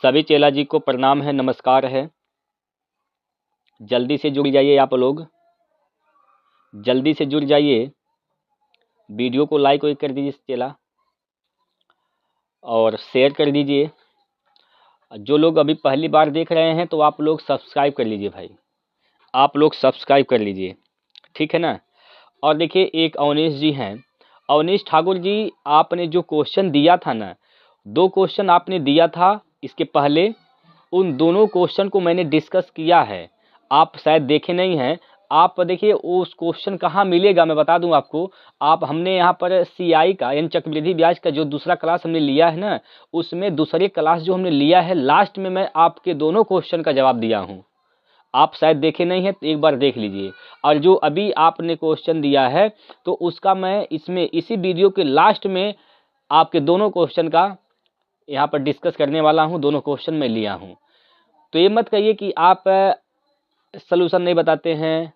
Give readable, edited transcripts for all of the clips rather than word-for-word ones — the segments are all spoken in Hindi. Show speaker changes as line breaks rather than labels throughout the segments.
सभी चेला जी को प्रणाम है, नमस्कार है। जल्दी से जुड़ जाइए, आप लोग जल्दी से जुड़ जाइए। वीडियो को लाइक कर दीजिए चेला, और शेयर कर दीजिए। जो लोग अभी पहली बार देख रहे हैं तो आप लोग सब्सक्राइब कर लीजिए भाई, आप लोग सब्सक्राइब कर लीजिए, ठीक है ना। और देखिए, एक अवनीश जी हैं, अवनीश ठाकुर जी, आपने जो क्वेश्चन दिया था ना, 2 क्वेश्चन आपने दिया था इसके पहले, उन दोनों क्वेश्चन को मैंने डिस्कस किया है। आप शायद देखे नहीं हैं। आप देखिए उस क्वेश्चन कहाँ मिलेगा, मैं बता दूं आपको। आप हमने यहाँ पर सीआई का यानी चक्रवृद्धि ब्याज का जो दूसरा क्लास हमने लिया है ना, उसमें दूसरे क्लास जो हमने लिया है, लास्ट में मैं आपके दोनों क्वेश्चन का जवाब दिया हूँ। आप शायद देखे नहीं हैं तो एक बार देख लीजिए। और जो अभी आपने क्वेश्चन दिया है तो उसका मैं इसमें इसी वीडियो के लास्ट में आपके दोनों क्वेश्चन का यहाँ पर डिस्कस करने वाला हूँ। दोनों क्वेश्चन मैं लिया हूँ, तो ये मत कहिए कि आप सलूशन नहीं बताते हैं,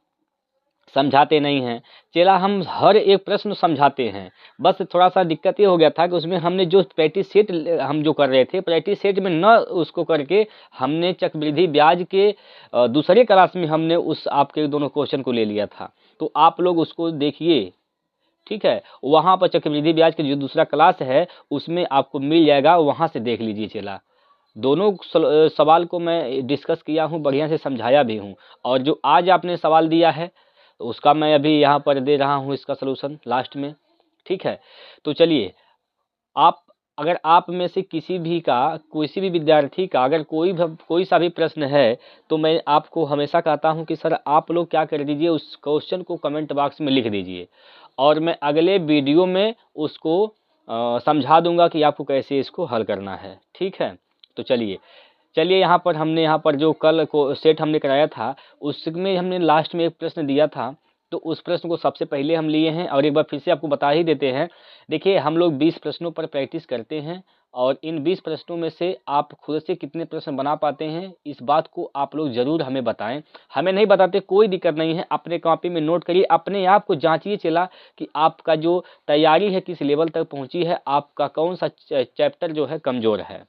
समझाते नहीं हैं। चेला, हम हर एक प्रश्न समझाते हैं। बस थोड़ा सा दिक्कत ये हो गया था कि उसमें हमने जो प्रैक्टिस सेट हम जो कर रहे थे, प्रैक्टिस सेट में न उसको करके हमने चक्रवृद्धि ब्याज के दूसरे क्लास में हमने उस आपके दोनों क्वेश्चन को ले लिया था। तो आप लोग उसको देखिए, ठीक है। वहाँ पर चक्रवृद्धि ब्याज के जो दूसरा क्लास है उसमें आपको मिल जाएगा, वहाँ से देख लीजिए चेला। दोनों सवाल को मैं डिस्कस किया हूँ, बढ़िया से समझाया भी हूँ। और जो आज आपने सवाल दिया है तो उसका मैं अभी यहाँ पर दे रहा हूँ इसका सलूशन लास्ट में, ठीक है। तो चलिए, आप अगर आप में से किसी भी विद्यार्थी का अगर कोई सा भी प्रश्न है तो मैं आपको हमेशा कहता हूँ कि सर आप लोग क्या कर दीजिए, उस क्वेश्चन को कमेंट बॉक्स में लिख दीजिए, और मैं अगले वीडियो में उसको समझा दूंगा कि आपको कैसे इसको हल करना है, ठीक है। तो चलिए यहाँ पर जो कल को सेट हमने कराया था उसमें हमने लास्ट में एक प्रश्न दिया था, तो उस प्रश्न को सबसे पहले हम लिए हैं और एक बार फिर से आपको बता ही देते हैं। देखिए, हम लोग 20 प्रश्नों पर प्रैक्टिस करते हैं और इन 20 प्रश्नों में से आप खुद से कितने प्रश्न बना पाते हैं, इस बात को आप लोग ज़रूर हमें बताएं। हमें नहीं बताते कोई दिक्कत नहीं है, अपने कॉपी में नोट करिए, अपने आप को जांचिए चला कि आपका जो तैयारी है किस लेवल तक पहुंची है, आपका कौन सा चैप्टर जो है कमज़ोर है।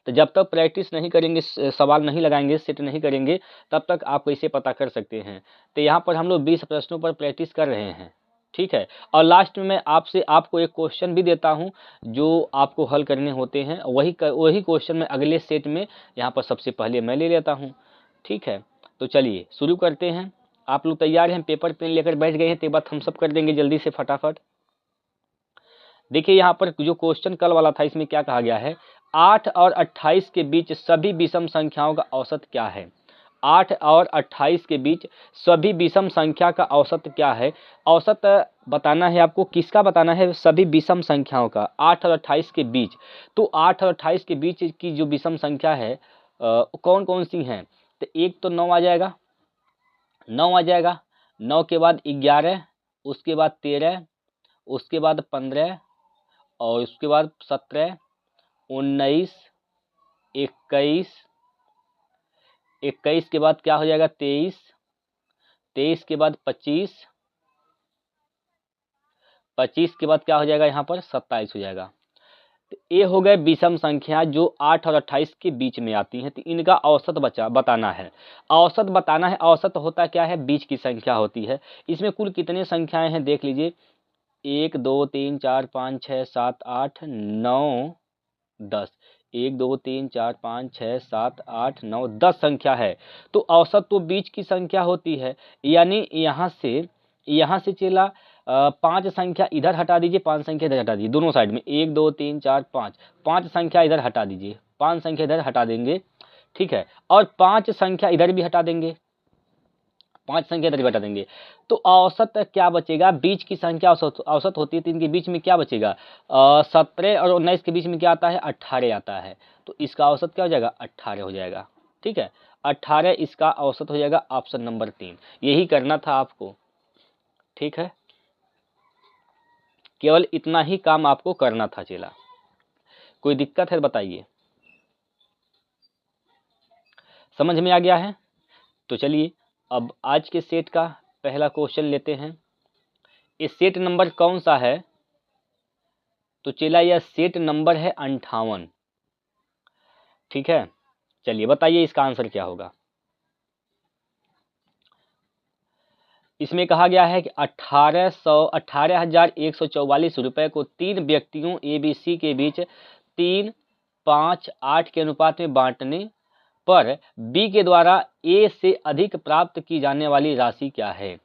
तो जब तक प्रैक्टिस नहीं करेंगे, सवाल नहीं लगाएंगे, सेट नहीं करेंगे, तब तक आप कैसे पता कर सकते हैं। तो यहाँ पर हम लोग 20 प्रश्नों पर प्रैक्टिस कर रहे हैं, ठीक है। और लास्ट में मैं आपको एक क्वेश्चन भी देता हूँ जो आपको हल करने होते हैं, वही क्वेश्चन मैं अगले सेट में यहाँ पर सबसे पहले मैं ले लेता हूँ, ठीक है। तो चलिए शुरू करते हैं। आप लोग तैयार हैं, पेपर पेन लेकर बैठ गए हैं, तो बात हम सब कर देंगे जल्दी से फटाफट। देखिए यहाँ पर जो क्वेश्चन कल वाला था, इसमें क्या कहा गया है, 8 और 28 के बीच सभी विषम संख्याओं का औसत क्या है। 8 और 28 के बीच सभी विषम संख्या का औसत क्या है। औसत बताना है आपको, किसका बताना है, सभी विषम संख्याओं का, 8 और 28 के बीच। तो 8 और 28 के बीच की जो विषम संख्या है कौन कौन सी हैं, तो एक तो 9 आ जाएगा, 9 आ जाएगा, 9 के बाद 11, उसके बाद 13, उसके बाद 15, और उसके बाद 17, 19, 21, 21 के बाद क्या हो जाएगा 23, 23 के बाद 25, 25 के बाद क्या हो जाएगा यहाँ पर 27 हो जाएगा। तो ये हो गए विषम संख्या जो 8 और 28 के बीच में आती हैं। तो इनका औसत बताना है। औसत बताना है, औसत होता क्या है, बीच की संख्या होती है। इसमें कुल कितने संख्याएं हैं देख लीजिए, 1 2 3 4 5 6 7 8 9 10, 1 2 3 4 5 6 7 8 9 10 संख्या है। तो औसत तो बीच की संख्या होती है, यानी यहाँ से चला 5 संख्या इधर हटा दीजिए, 5 संख्या इधर हटा दीजिए, दोनों साइड में 1 2 3 4 5, 5 संख्या इधर हटा दीजिए, 5 संख्या इधर हटा देंगे, ठीक है। और 5 संख्या इधर भी हटा देंगे, 5 संख्या इधर भी हटा देंगे। तो औसत क्या बचेगा, बीच की संख्या औसत होती है, तो इनके बीच में क्या बचेगा, 17 और 19 के बीच में क्या आता है, 18 आता है। तो इसका औसत क्या हो जाएगा, 18 हो जाएगा, ठीक है। 18 इसका औसत हो जाएगा, ऑप्शन नंबर 3। यही करना था आपको, ठीक है। केवल इतना ही काम आपको करना था चेला। कोई दिक्कत है बताइए, समझ में आ गया है। तो चलिए अब आज के सेट का पहला क्वेश्चन लेते हैं। इस सेट नंबर कौन सा है, तो चेला यह सेट नंबर है 58। ठीक है, चलिए बताइए इसका आंसर क्या होगा। इसमें कहा गया है कि 18,144 रुपए को 3 व्यक्तियों ABC के बीच 3, 5, 8 के अनुपात में बांटने पर B के द्वारा A से अधिक प्राप्त की जाने वाली राशि क्या है।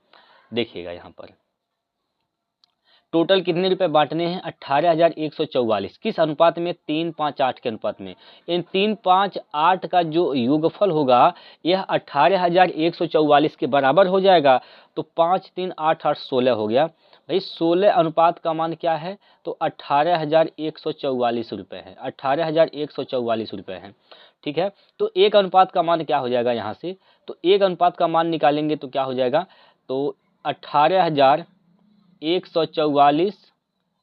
देखिएगा यहाँ पर टोटल कितने रुपए बांटने हैं, 18,144, किस अनुपात में, 3, 5, 8 के अनुपात में। इन 3, 5, 8 का जो योगफल होगा यह 18,144 के बराबर हो जाएगा। तो 5, 3, 8, 8, 16 हो गया। भाई 16 अनुपात का मान क्या है, तो 18,144 रुपये है, 18,144 रुपये है। ठीक है, तो एक अनुपात का मान क्या हो जाएगा यहाँ से, तो एक अनुपात का मान निकालेंगे तो क्या हो जाएगा, तो 18,144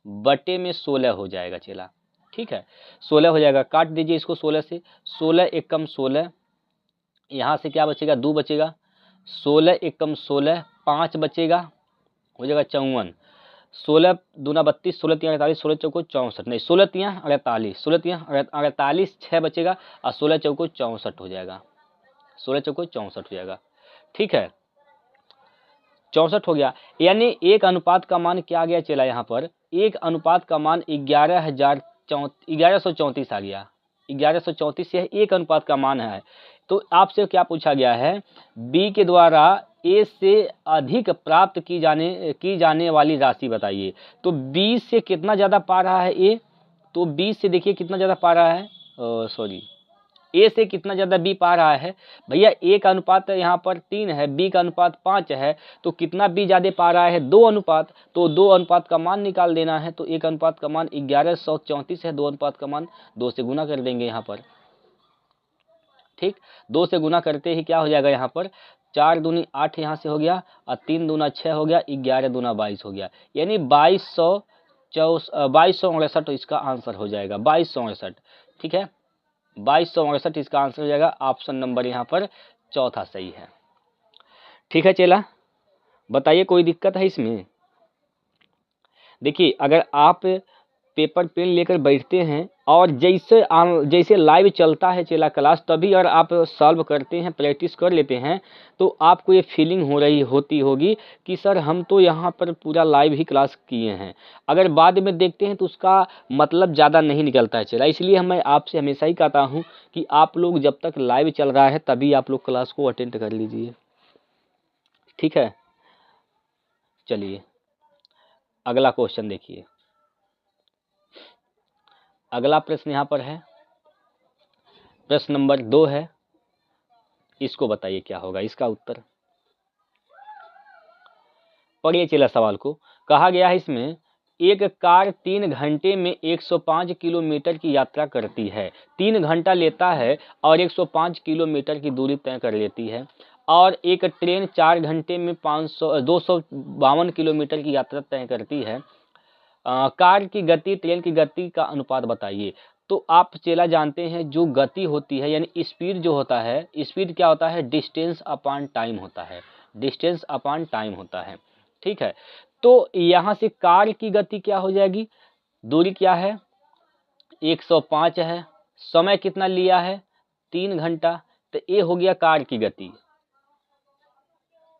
बटे में 16 हो जाएगा चला। ठीक है, 16 हो जाएगा, काट दीजिए इसको 16 से, 16 एकम 16, यहाँ से क्या बचेगा, 2 बचेगा, 16 एकम 16, 5 बचेगा, हो जाएगा 54, 16 दूना 32, 16 तिया 48, 16 चौको 64, नहीं 16 तिया 48, 16 तिया 48, 6 बचेगा और 16 चौको 64 हो जाएगा, 16 चौको 64 हो जाएगा। ठीक है, 64 हो गया, यानी एक अनुपात का मान क्या आ गया चला, यहाँ पर एक अनुपात का मान 1134 आ गया, 1134 यह एक अनुपात का मान है। तो आपसे क्या पूछा गया है, बी के द्वारा ए से अधिक प्राप्त की जाने वाली राशि बताइए। तो बी से कितना ज़्यादा पा रहा है ए, तो बी से देखिए कितना ज़्यादा पा रहा है, सॉरी ए से कितना ज़्यादा बी पा रहा है। भैया ए का अनुपात यहाँ पर 3 है, बी का अनुपात 5 है, तो कितना बी ज़्यादा पा रहा है, 2 अनुपात, तो 2 अनुपात का मान निकाल देना है। तो एक अनुपात का मान 1134 है, 2 अनुपात का मान 2 से गुना कर देंगे यहाँ पर। ठीक, 2 से गुना करते ही क्या हो जाएगा यहाँ पर, 4 दूनी 8 यहाँ से हो गया और 3 दूना 6 हो गया, 11 दूना 22 हो गया, यानी 2268 इसका आंसर हो जाएगा, 2268। ठीक है, 2268 इसका आंसर हो जाएगा, ऑप्शन नंबर यहाँ पर चौथा सही है। ठीक है चला, बताइए कोई दिक्कत है इसमें। देखिए अगर आप पेपर पेन लेकर बैठते हैं और जैसे लाइव चलता है चला क्लास, तभी अगर आप सॉल्व करते हैं, प्रैक्टिस कर लेते हैं, तो आपको ये फीलिंग होती होगी कि सर हम तो यहाँ पर पूरा लाइव ही क्लास किए हैं। अगर बाद में देखते हैं तो उसका मतलब ज़्यादा नहीं निकलता है चला। इसलिए मैं आपसे हमेशा ही कहता हूँ कि आप लोग जब तक लाइव चल रहा है तभी आप लोग क्लास को अटेंड कर लीजिए। ठीक है, चलिए अगला क्वेश्चन देखिए। अगला प्रश्न यहाँ पर है, प्रश्न नंबर 2 है, इसको बताइए क्या होगा इसका उत्तर। पढ़िए चला सवाल को। कहा गया है इसमें, एक कार 3 घंटे में 105 किलोमीटर की यात्रा करती है, 3 घंटा लेता है और 105 किलोमीटर की दूरी तय कर लेती है, और एक ट्रेन 4 घंटे में 252 किलोमीटर की यात्रा तय करती है। कार की गति ट्रेन की गति का अनुपात बताइए। तो आप चेला जानते हैं जो गति होती है यानी स्पीड जो होता है, स्पीड क्या होता है, डिस्टेंस अपॉन टाइम होता है, डिस्टेंस अपॉन टाइम होता है। ठीक है, तो यहाँ से कार की गति क्या हो जाएगी, दूरी क्या है 105 है, समय कितना लिया है 3 घंटा, तो ये हो गया कार की गति,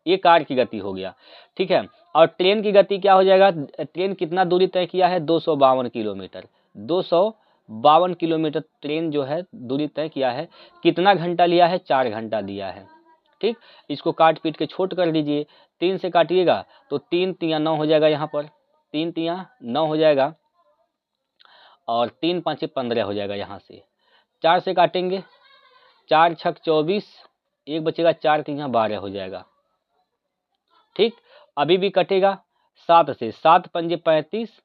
ये कार की गति हो गया। ठीक है, और ट्रेन की गति क्या हो जाएगा, ट्रेन कितना दूरी तय किया है 252 किलोमीटर, 252 किलोमीटर ट्रेन जो है दूरी तय किया है, कितना घंटा लिया है 4 घंटा दिया है। ठीक, इसको काट पीट के छोट कर दीजिए, 3 से काटिएगा तो 3 तिया 9 हो जाएगा, यहाँ पर 3 तिया 9 हो जाएगा और 3 5 15 हो जाएगा। यहाँ से 4 से काटेंगे, 4 छक 24, एक बचेगा, 4 तिया 12 हो जाएगा। ठीक, अभी भी कटेगा 7 से, 7 पंजे 35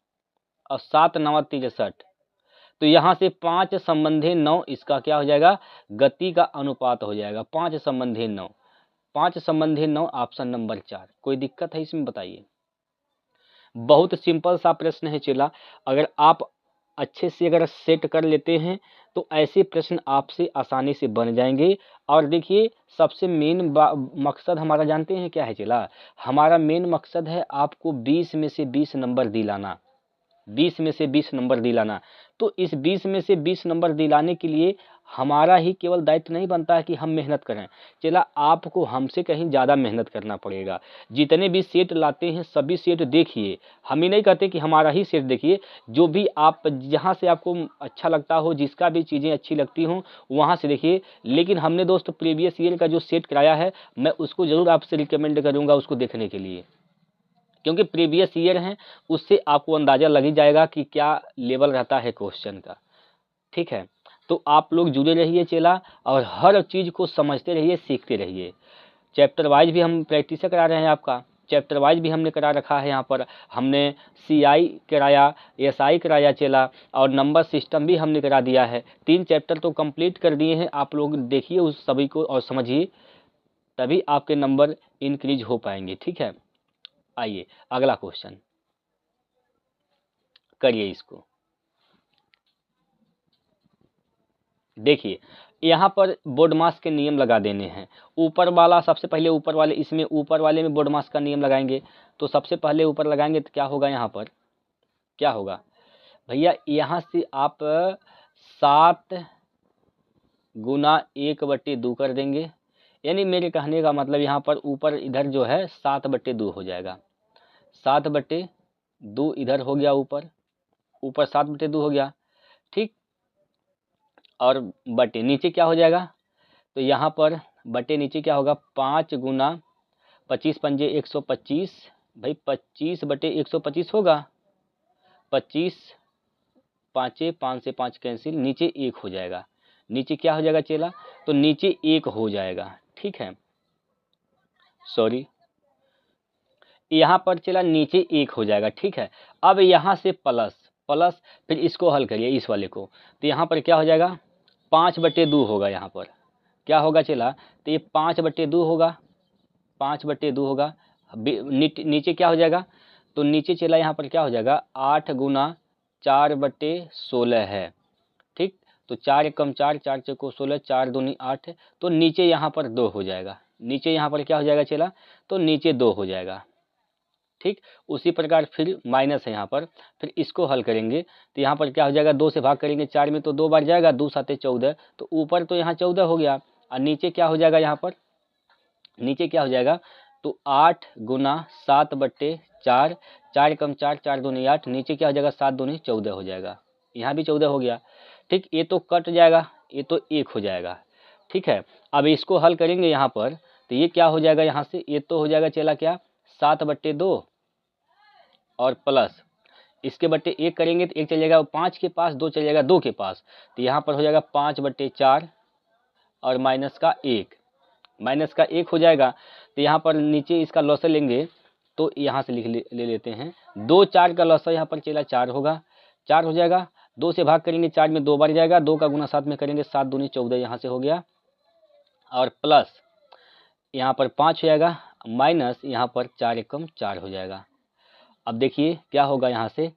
और 7 9 63, तो यहाँ से 5 संबंधी 9 इसका क्या हो जाएगा, गति का अनुपात हो जाएगा, 5 संबंधी 9, 5 संबंधी 9 ऑप्शन नंबर 4। कोई दिक्कत है इसमें बताइए। बहुत सिंपल सा प्रश्न है चला, अगर आप अच्छे से अगर सेट कर लेते हैं तो ऐसे प्रश्न आपसे आसानी से बन जाएंगे। और देखिए सबसे मेन मकसद हमारा जानते हैं क्या है चला, हमारा मेन मकसद है आपको 20 में से 20 नंबर दिलाना, 20 में से 20 नंबर दिलाना। तो इस 20 में से 20 नंबर दिलाने के लिए हमारा ही केवल दायित्व नहीं बनता है कि हम मेहनत करें, चला आपको हमसे कहीं ज़्यादा मेहनत करना पड़ेगा। जितने भी सेट लाते हैं सभी सेट देखिए, हम ही नहीं कहते कि हमारा ही सेट देखिए, जो भी आप जहाँ से आपको अच्छा लगता हो, जिसका भी चीज़ें अच्छी लगती हों वहाँ से देखिए। लेकिन हमने दोस्त प्रीवियस ईयर का जो सेट कराया है मैं उसको ज़रूर आपसे रिकमेंड करूँगा उसको देखने के लिए, क्योंकि प्रीवियस ईयर हैं उससे आपको अंदाज़ा लग ही जाएगा कि क्या लेवल रहता है क्वेश्चन का। ठीक है, तो आप लोग जुड़े रहिए चेला, और हर चीज़ को समझते रहिए, सीखते रहिए। चैप्टर वाइज भी हम प्रैक्टिस करा रहे हैं, आपका चैप्टर वाइज भी हमने करा रखा है। यहाँ पर हमने CI कराया, SI कराया चेला, और नंबर सिस्टम भी हमने करा दिया है। 3 चैप्टर तो कंप्लीट कर दिए हैं। आप लोग देखिए उस सभी को और समझिए, तभी आपके नंबर इंक्रीज हो पाएंगे। ठीक है, आइए अगला क्वेश्चन करिए इसको। देखिए यहाँ पर बोर्ड मास के नियम लगा देने हैं। ऊपर वाला सबसे पहले ऊपर वाले, इसमें ऊपर वाले में बोर्ड मास का नियम लगाएंगे। तो सबसे पहले ऊपर लगाएंगे तो क्या होगा, यहाँ पर क्या होगा भैया, यहाँ से आप 7 गुना 1/2 कर देंगे। यानी मेरे कहने का मतलब यहाँ पर ऊपर इधर जो है 7/2 हो जाएगा। 7/2 इधर हो गया, ऊपर ऊपर 7/2 हो गया। ठीक, और बटे नीचे क्या हो जाएगा, तो यहाँ पर बटे नीचे क्या होगा, 5 गुना 25 पंजे 125। भाई 25/125 होगा। 25 पाँचे 5 से 5 कैंसिल, नीचे 1 हो जाएगा। नीचे क्या हो जाएगा चेला, तो नीचे 1 हो जाएगा। ठीक है, सॉरी, यहाँ पर चला नीचे 1 हो जाएगा। ठीक है, अब यहाँ से प्लस प्लस, फिर इसको हल करिए इस वाले को, तो यहाँ पर क्या हो जाएगा, 5/2 होगा। यहाँ पर क्या होगा चला, तो ये 5/2 होगा, 5/2 होगा। नीचे क्या हो जाएगा, तो नीचे चला यहाँ पर क्या हो जाएगा, 8 गुना 4/16 है। ठीक, तो 4 एकम 4, 4 चौको 16, 4 दूनी 8, तो नीचे यहाँ पर 2 हो जाएगा। नीचे यहाँ पर क्या हो जाएगा चला, तो नीचे 2 हो जाएगा। ठीक, उसी प्रकार फिर माइनस है यहाँ पर, फिर इसको हल करेंगे तो यहाँ पर क्या हो जाएगा, 2 से भाग करेंगे, 4 में तो 2 बार जाएगा, 2 7 14, तो ऊपर तो यहाँ 14 हो गया, और नीचे क्या हो जाएगा, यहाँ पर नीचे क्या हो जाएगा, तो 8 गुना 7/4, 4 कम 4, 4 दूनी 8, नीचे क्या हो जाएगा, 7 दूनी 14 हो जाएगा। यहाँ भी 14 हो गया। ठीक, ये तो कट जाएगा, ये तो 1 हो जाएगा। ठीक है, अब इसको हल करेंगे यहाँ पर, तो ये क्या हो जाएगा, यहाँ से ये तो हो जाएगा चला क्या, 7/2 और प्लस इसके बट्टे 1 करेंगे तो 1 चल जाएगा 5 के पास, 2 चल जाएगा 2 के पास, तो यहाँ पर हो जाएगा 5/4 और माइनस का 1, माइनस का 1 हो जाएगा। तो यहाँ पर नीचे इसका लॉसर लेंगे तो यहाँ से ले लेते हैं, 2 4 का लॉसर यहाँ पर चला 4 होगा, 4 हो जाएगा। 2 से भाग करेंगे, 4 में 2 बार जाएगा, 2 का गुना 7 में करेंगे, 7 दूनी 14 यहाँ से हो गया, और प्लस यहाँ पर 5 हो जाएगा, माइनस यहाँ पर 4 एकम 4 हो जाएगा। अब देखिए क्या होगा, यहाँ से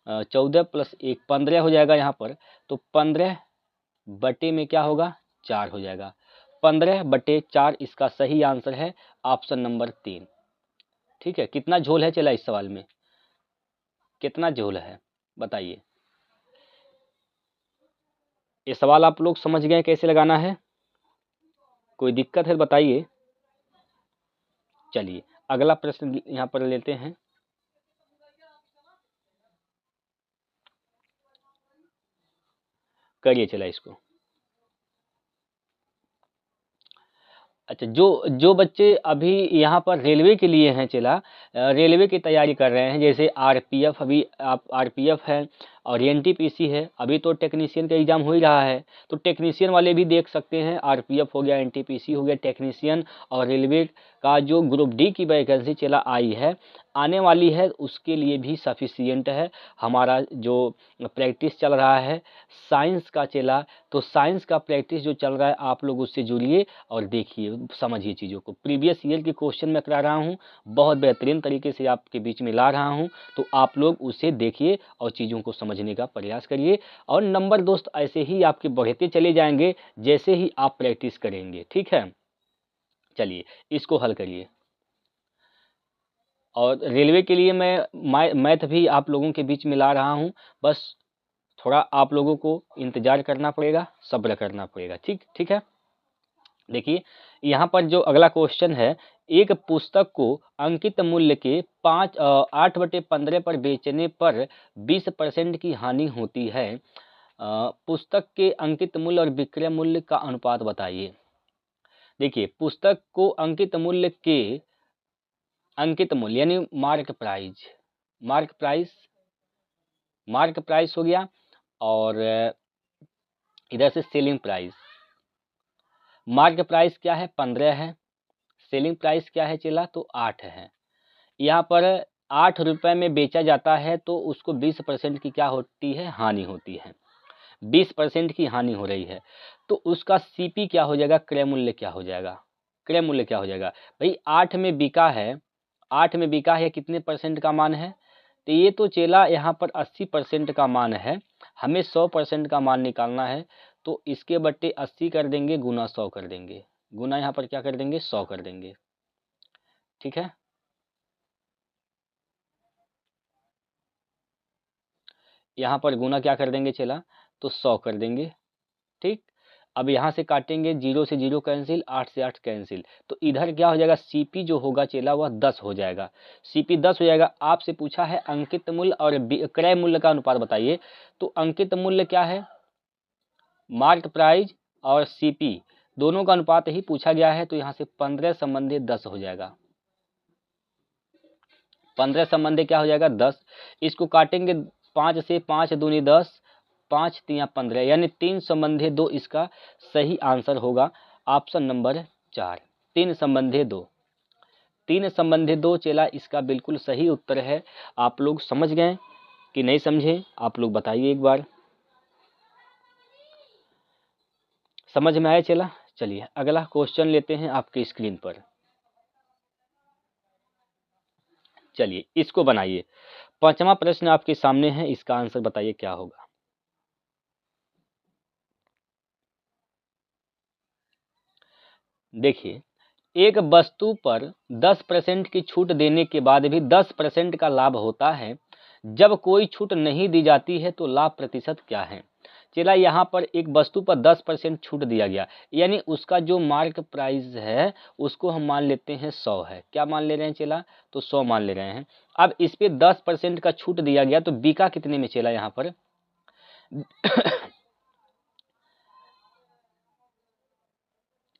14 + 1 15 हो जाएगा यहाँ पर, तो 15 बटे में क्या होगा, 4 हो जाएगा। 15/4 इसका सही आंसर है, ऑप्शन नंबर 3। ठीक है, कितना झोल है चला इस सवाल में, कितना झोल है बताइए। ये सवाल आप लोग समझ गए कैसे लगाना है, कोई दिक्कत है बताइए। चलिए अगला प्रश्न यहाँ पर लेते हैं। करिए चला इसको। अच्छा, जो बच्चे अभी यहाँ पर रेलवे के लिए हैं चला, रेलवे की तैयारी कर रहे हैं, जैसे आरपीएफ, अभी आप आरपीएफ है और एनटीपीसी है, अभी तो टेक्नीशियन का एग्जाम हो ही रहा है, तो टेक्नीशियन वाले भी देख सकते हैं। आरपीएफ हो गया, एनटीपीसी हो गया, टेक्नीशियन, और रेलवे का जो ग्रुप डी की वैकेंसी चला आई है, आने वाली है, उसके लिए भी सफिशियंट है। हमारा जो प्रैक्टिस चल रहा है साइंस का चला, तो साइंस का प्रैक्टिस जो चल रहा है आप लोग उससे जुड़िए और देखिए, समझिए चीज़ों को। प्रीवियस ईयर के क्वेश्चन मैं करा रहा हूँ, बहुत बेहतरीन तरीके से आपके बीच में ला रहा हूँ, तो आप लोग उसे देखिए और चीज़ों को समझने का प्रयास करिए, और नंबर दोस्त ऐसे ही आपके बढ़ते चले जाएंगे जैसे ही आप प्रैक्टिस करेंगे। ठीक है, चलिए इसको हल करिए। और रेलवे के लिए मैं मैथ भी आप लोगों के बीच में ला रहा हूँ, बस थोड़ा आप लोगों को इंतज़ार करना पड़ेगा, सब्र करना पड़ेगा। ठीक है। देखिए यहाँ पर जो अगला क्वेश्चन है, एक पुस्तक को अंकित मूल्य के 8/15 पर बेचने पर 20% की हानि होती है। पुस्तक के अंकित मूल्य और विक्रय मूल्य का अनुपात बताइए। देखिए पुस्तक को अंकित मूल्य यानी मार्क प्राइस हो गया, और इधर से सेलिंग प्राइस। मार्क प्राइस क्या है, 15 है। सेलिंग प्राइस क्या है चला, तो 8 है। यहाँ पर 8 रुपए में बेचा जाता है तो उसको 20% की क्या होती है, हानि होती है। 20% की हानि हो रही है, तो उसका सीपी क्या हो जाएगा, क्रय मूल्य क्या हो जाएगा। भाई 8 में बिका है, 8 में बिका है, कितने परसेंट का मान है, तो ये तो चेला यहाँ पर 80% का मान है। हमें 100% का मान निकालना है, तो इसके बट्टे 80 कर देंगे, गुना 100 कर देंगे, गुना यहाँ पर क्या कर देंगे, 100 कर देंगे। ठीक है, यहाँ पर गुना क्या कर देंगे चला, तो 100 कर देंगे। ठीक, अब यहाँ से काटेंगे, 0 से 0 कैंसिल, 8 से 8 कैंसिल, तो इधर क्या हो जाएगा, सीपी जो होगा चेला वह 10 हो जाएगा। सीपी 10 हो जाएगा। आपसे पूछा है अंकित मूल्य और क्रय मूल्य का अनुपात बताइए, तो अंकित मूल्य क्या है, मार्क प्राइस और सीपी दोनों का अनुपात ही पूछा गया है, तो यहाँ से 15 संबंधी 10 हो जाएगा। 15 संबंधी क्या हो जाएगा, 10। इसको काटेंगे 5 से, 5 दूनी 10, 5 तिया 15, यानी 3 संबंधी 2 इसका सही आंसर होगा। ऑप्शन नंबर 4, 3 संबंधी 2। 3 संबंधी 2 चेला इसका बिल्कुल सही उत्तर है। आप लोग समझ गए कि नहीं समझे, आप लोग बताइए एक बार। समझ में आया चला। चलिए अगला क्वेश्चन लेते हैं आपकी स्क्रीन पर। चलिए इसको बनाइए। 5वां प्रश्न आपके सामने है, इसका आंसर बताइए क्या होगा। देखिए एक वस्तु पर 10% की छूट देने के बाद भी 10% का लाभ होता है, जब कोई छूट नहीं दी जाती है तो लाभ प्रतिशत क्या है। चला यहाँ पर एक वस्तु पर 10% छूट दिया गया, यानी उसका जो मार्क प्राइस है उसको हम मान लेते हैं 100 है। क्या मान ले रहे हैं चला, तो 100 मान ले रहे हैं। अब इस पे 10% का छूट दिया गया, तो बिका कितने में चला यहाँ पर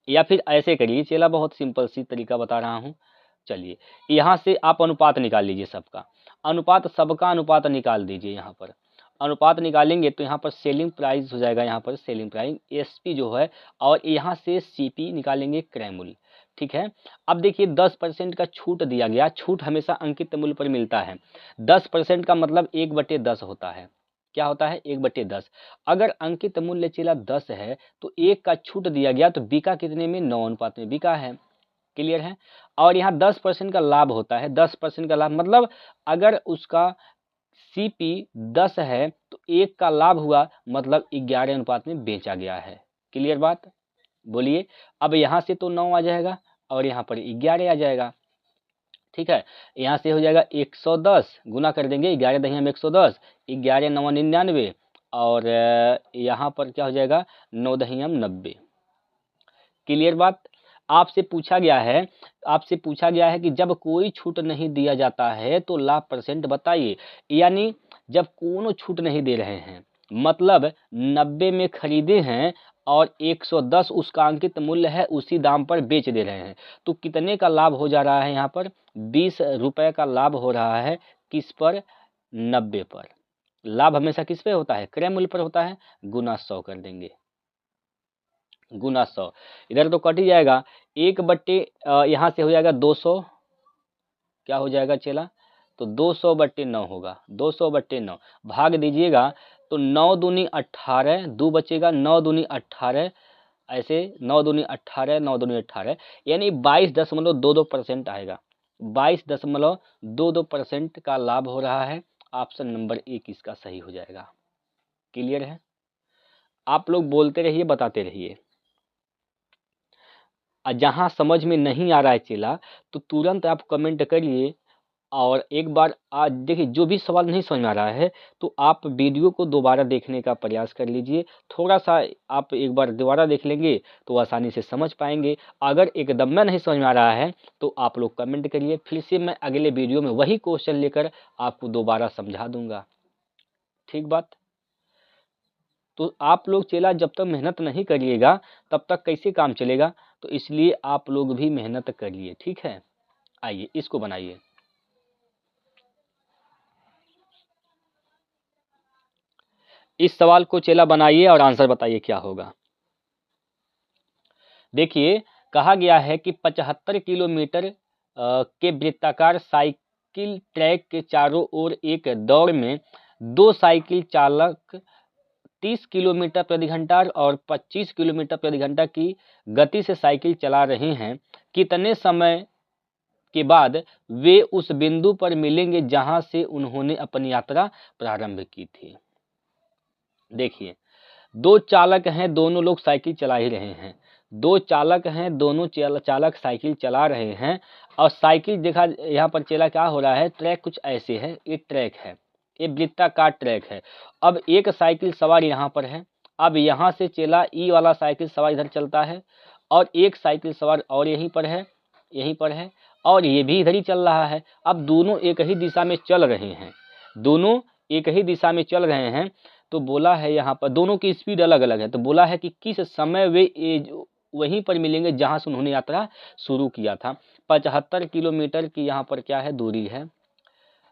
या फिर ऐसे करिए चला, बहुत सिंपल सी तरीका बता रहा हूँ। चलिए यहाँ से आप अनुपात निकाल लीजिए, सबका अनुपात निकाल दीजिए। यहाँ पर अनुपात निकालेंगे तो यहाँ पर सेलिंग प्राइस हो जाएगा, यहाँ पर सेलिंग प्राइस एसपी जो है, और यहाँ से सीपी निकालेंगे, क्रय मूल्य। ठीक है, अब देखिए 10% का छूट दिया गया, छूट हमेशा अंकित मूल्य पर मिलता है। 10% का मतलब 1/10 होता है। क्या होता है, 1/10। अगर अंकित मूल्य चला 10 है तो 1 का छूट दिया गया, तो बिका कितने में, 9 अनुपात में बिका है। क्लियर है। और यहाँ 10% का लाभ होता है, 10% का लाभ मतलब अगर उसका सीपी 10 है तो 1 का लाभ हुआ, मतलब 11 अनुपात में बेचा गया है। क्लियर बात, बोलिए। अब यहाँ से तो 9 आ जाएगा और यहाँ पर 11 आ जाएगा। ठीक है, यहाँ से हो जाएगा 110, गुना कर देंगे, 11 दही हम 110, 11 9 99, और यहाँ पर क्या हो जाएगा, 9 दही हम 90। क्लियर बात। आपसे पूछा गया है कि जब कोई छूट नहीं दिया जाता है तो लाभ परसेंट बताइए, यानी जब कोनो छूट नहीं दे रहे हैं, मतलब 90 में खरीदे हैं और 110 उसका अंकित मूल्य है, उसी दाम पर बेच दे रहे हैं, तो कितने का लाभ हो जा रहा है, यहाँ पर 20 रुपए का लाभ हो रहा है। किस पर, 90 पर। लाभ हमेशा किस पे होता है, क्रय मूल्य पर होता है। गुना 100 कर देंगे, गुना 100। इधर तो कट ही जाएगा, 1/, यहाँ से हो जाएगा 200। क्या हो जाएगा चला, तो 200/9 होगा, 200/9 भाग दीजिएगा, तो 9 दूनी 18, 2 बचेगा, 9 दूनी 18, ऐसे 9 दूनी 18, 9 दूनी 18, यानी 22.22% आएगा। 22.22% का लाभ हो रहा है। ऑप्शन नंबर 1 इसका सही हो जाएगा। क्लियर है। आप लोग बोलते रहिए, बताते रहिए। जहाँ समझ में नहीं आ रहा है चेला, तो तुरंत आप कमेंट करिए और एक बार आज देखिए, जो भी सवाल नहीं समझ में आ रहा है तो आप वीडियो को दोबारा देखने का प्रयास कर लीजिए। थोड़ा सा आप एक बार दोबारा देख लेंगे तो आसानी से समझ पाएंगे। अगर एकदम में नहीं समझ में आ रहा है तो आप लोग कमेंट करिए, फिर से मैं अगले वीडियो में वही क्वेश्चन लेकर आपको दोबारा समझा दूंगा। ठीक बात। तो आप लोग चेला जब तक मेहनत नहीं करिएगा तब तक कैसे काम चलेगा, तो इसलिए आप लोग भी मेहनत करिए। ठीक है, आइए इसको बनाइए। इस सवाल को चेला बनाइए और आंसर बताइए क्या होगा। देखिए, कहा गया है कि 75 किलोमीटर के वृत्ताकार साइकिल ट्रैक के चारों ओर एक दौड़ में दो साइकिल चालक 30 किलोमीटर प्रति घंटा और 25 किलोमीटर प्रति घंटा की गति से साइकिल चला रहे हैं। कितने समय के बाद वे उस बिंदु पर मिलेंगे जहां से उन्होंने अपनी यात्रा प्रारंभ की थी। देखिए, दो चालक हैं, दोनों लोग साइकिल चला ही रहे हैं। दो चालक हैं, दोनों चालक साइकिल चला रहे हैं और साइकिल देखा यहाँ पर चला क्या हो रहा है, ट्रैक कुछ ऐसे है, एक ट्रैक है, ये वृत्ताकार ट्रैक है। अब एक साइकिल सवार यहाँ पर है, अब यहाँ से चला ई वाला साइकिल सवार इधर चलता है और एक साइकिल सवार और यहीं पर है, यहीं पर है और ये भी इधर ही चल रहा है। अब दोनों एक ही दिशा में चल रहे हैं, दोनों एक ही दिशा में चल रहे हैं। तो बोला है यहाँ पर दोनों की स्पीड अलग अलग है, तो बोला है कि किस समय वे वहीं पर मिलेंगे जहां से उन्होंने यात्रा शुरू किया था। 75 किलोमीटर की यहाँ पर क्या है, दूरी है।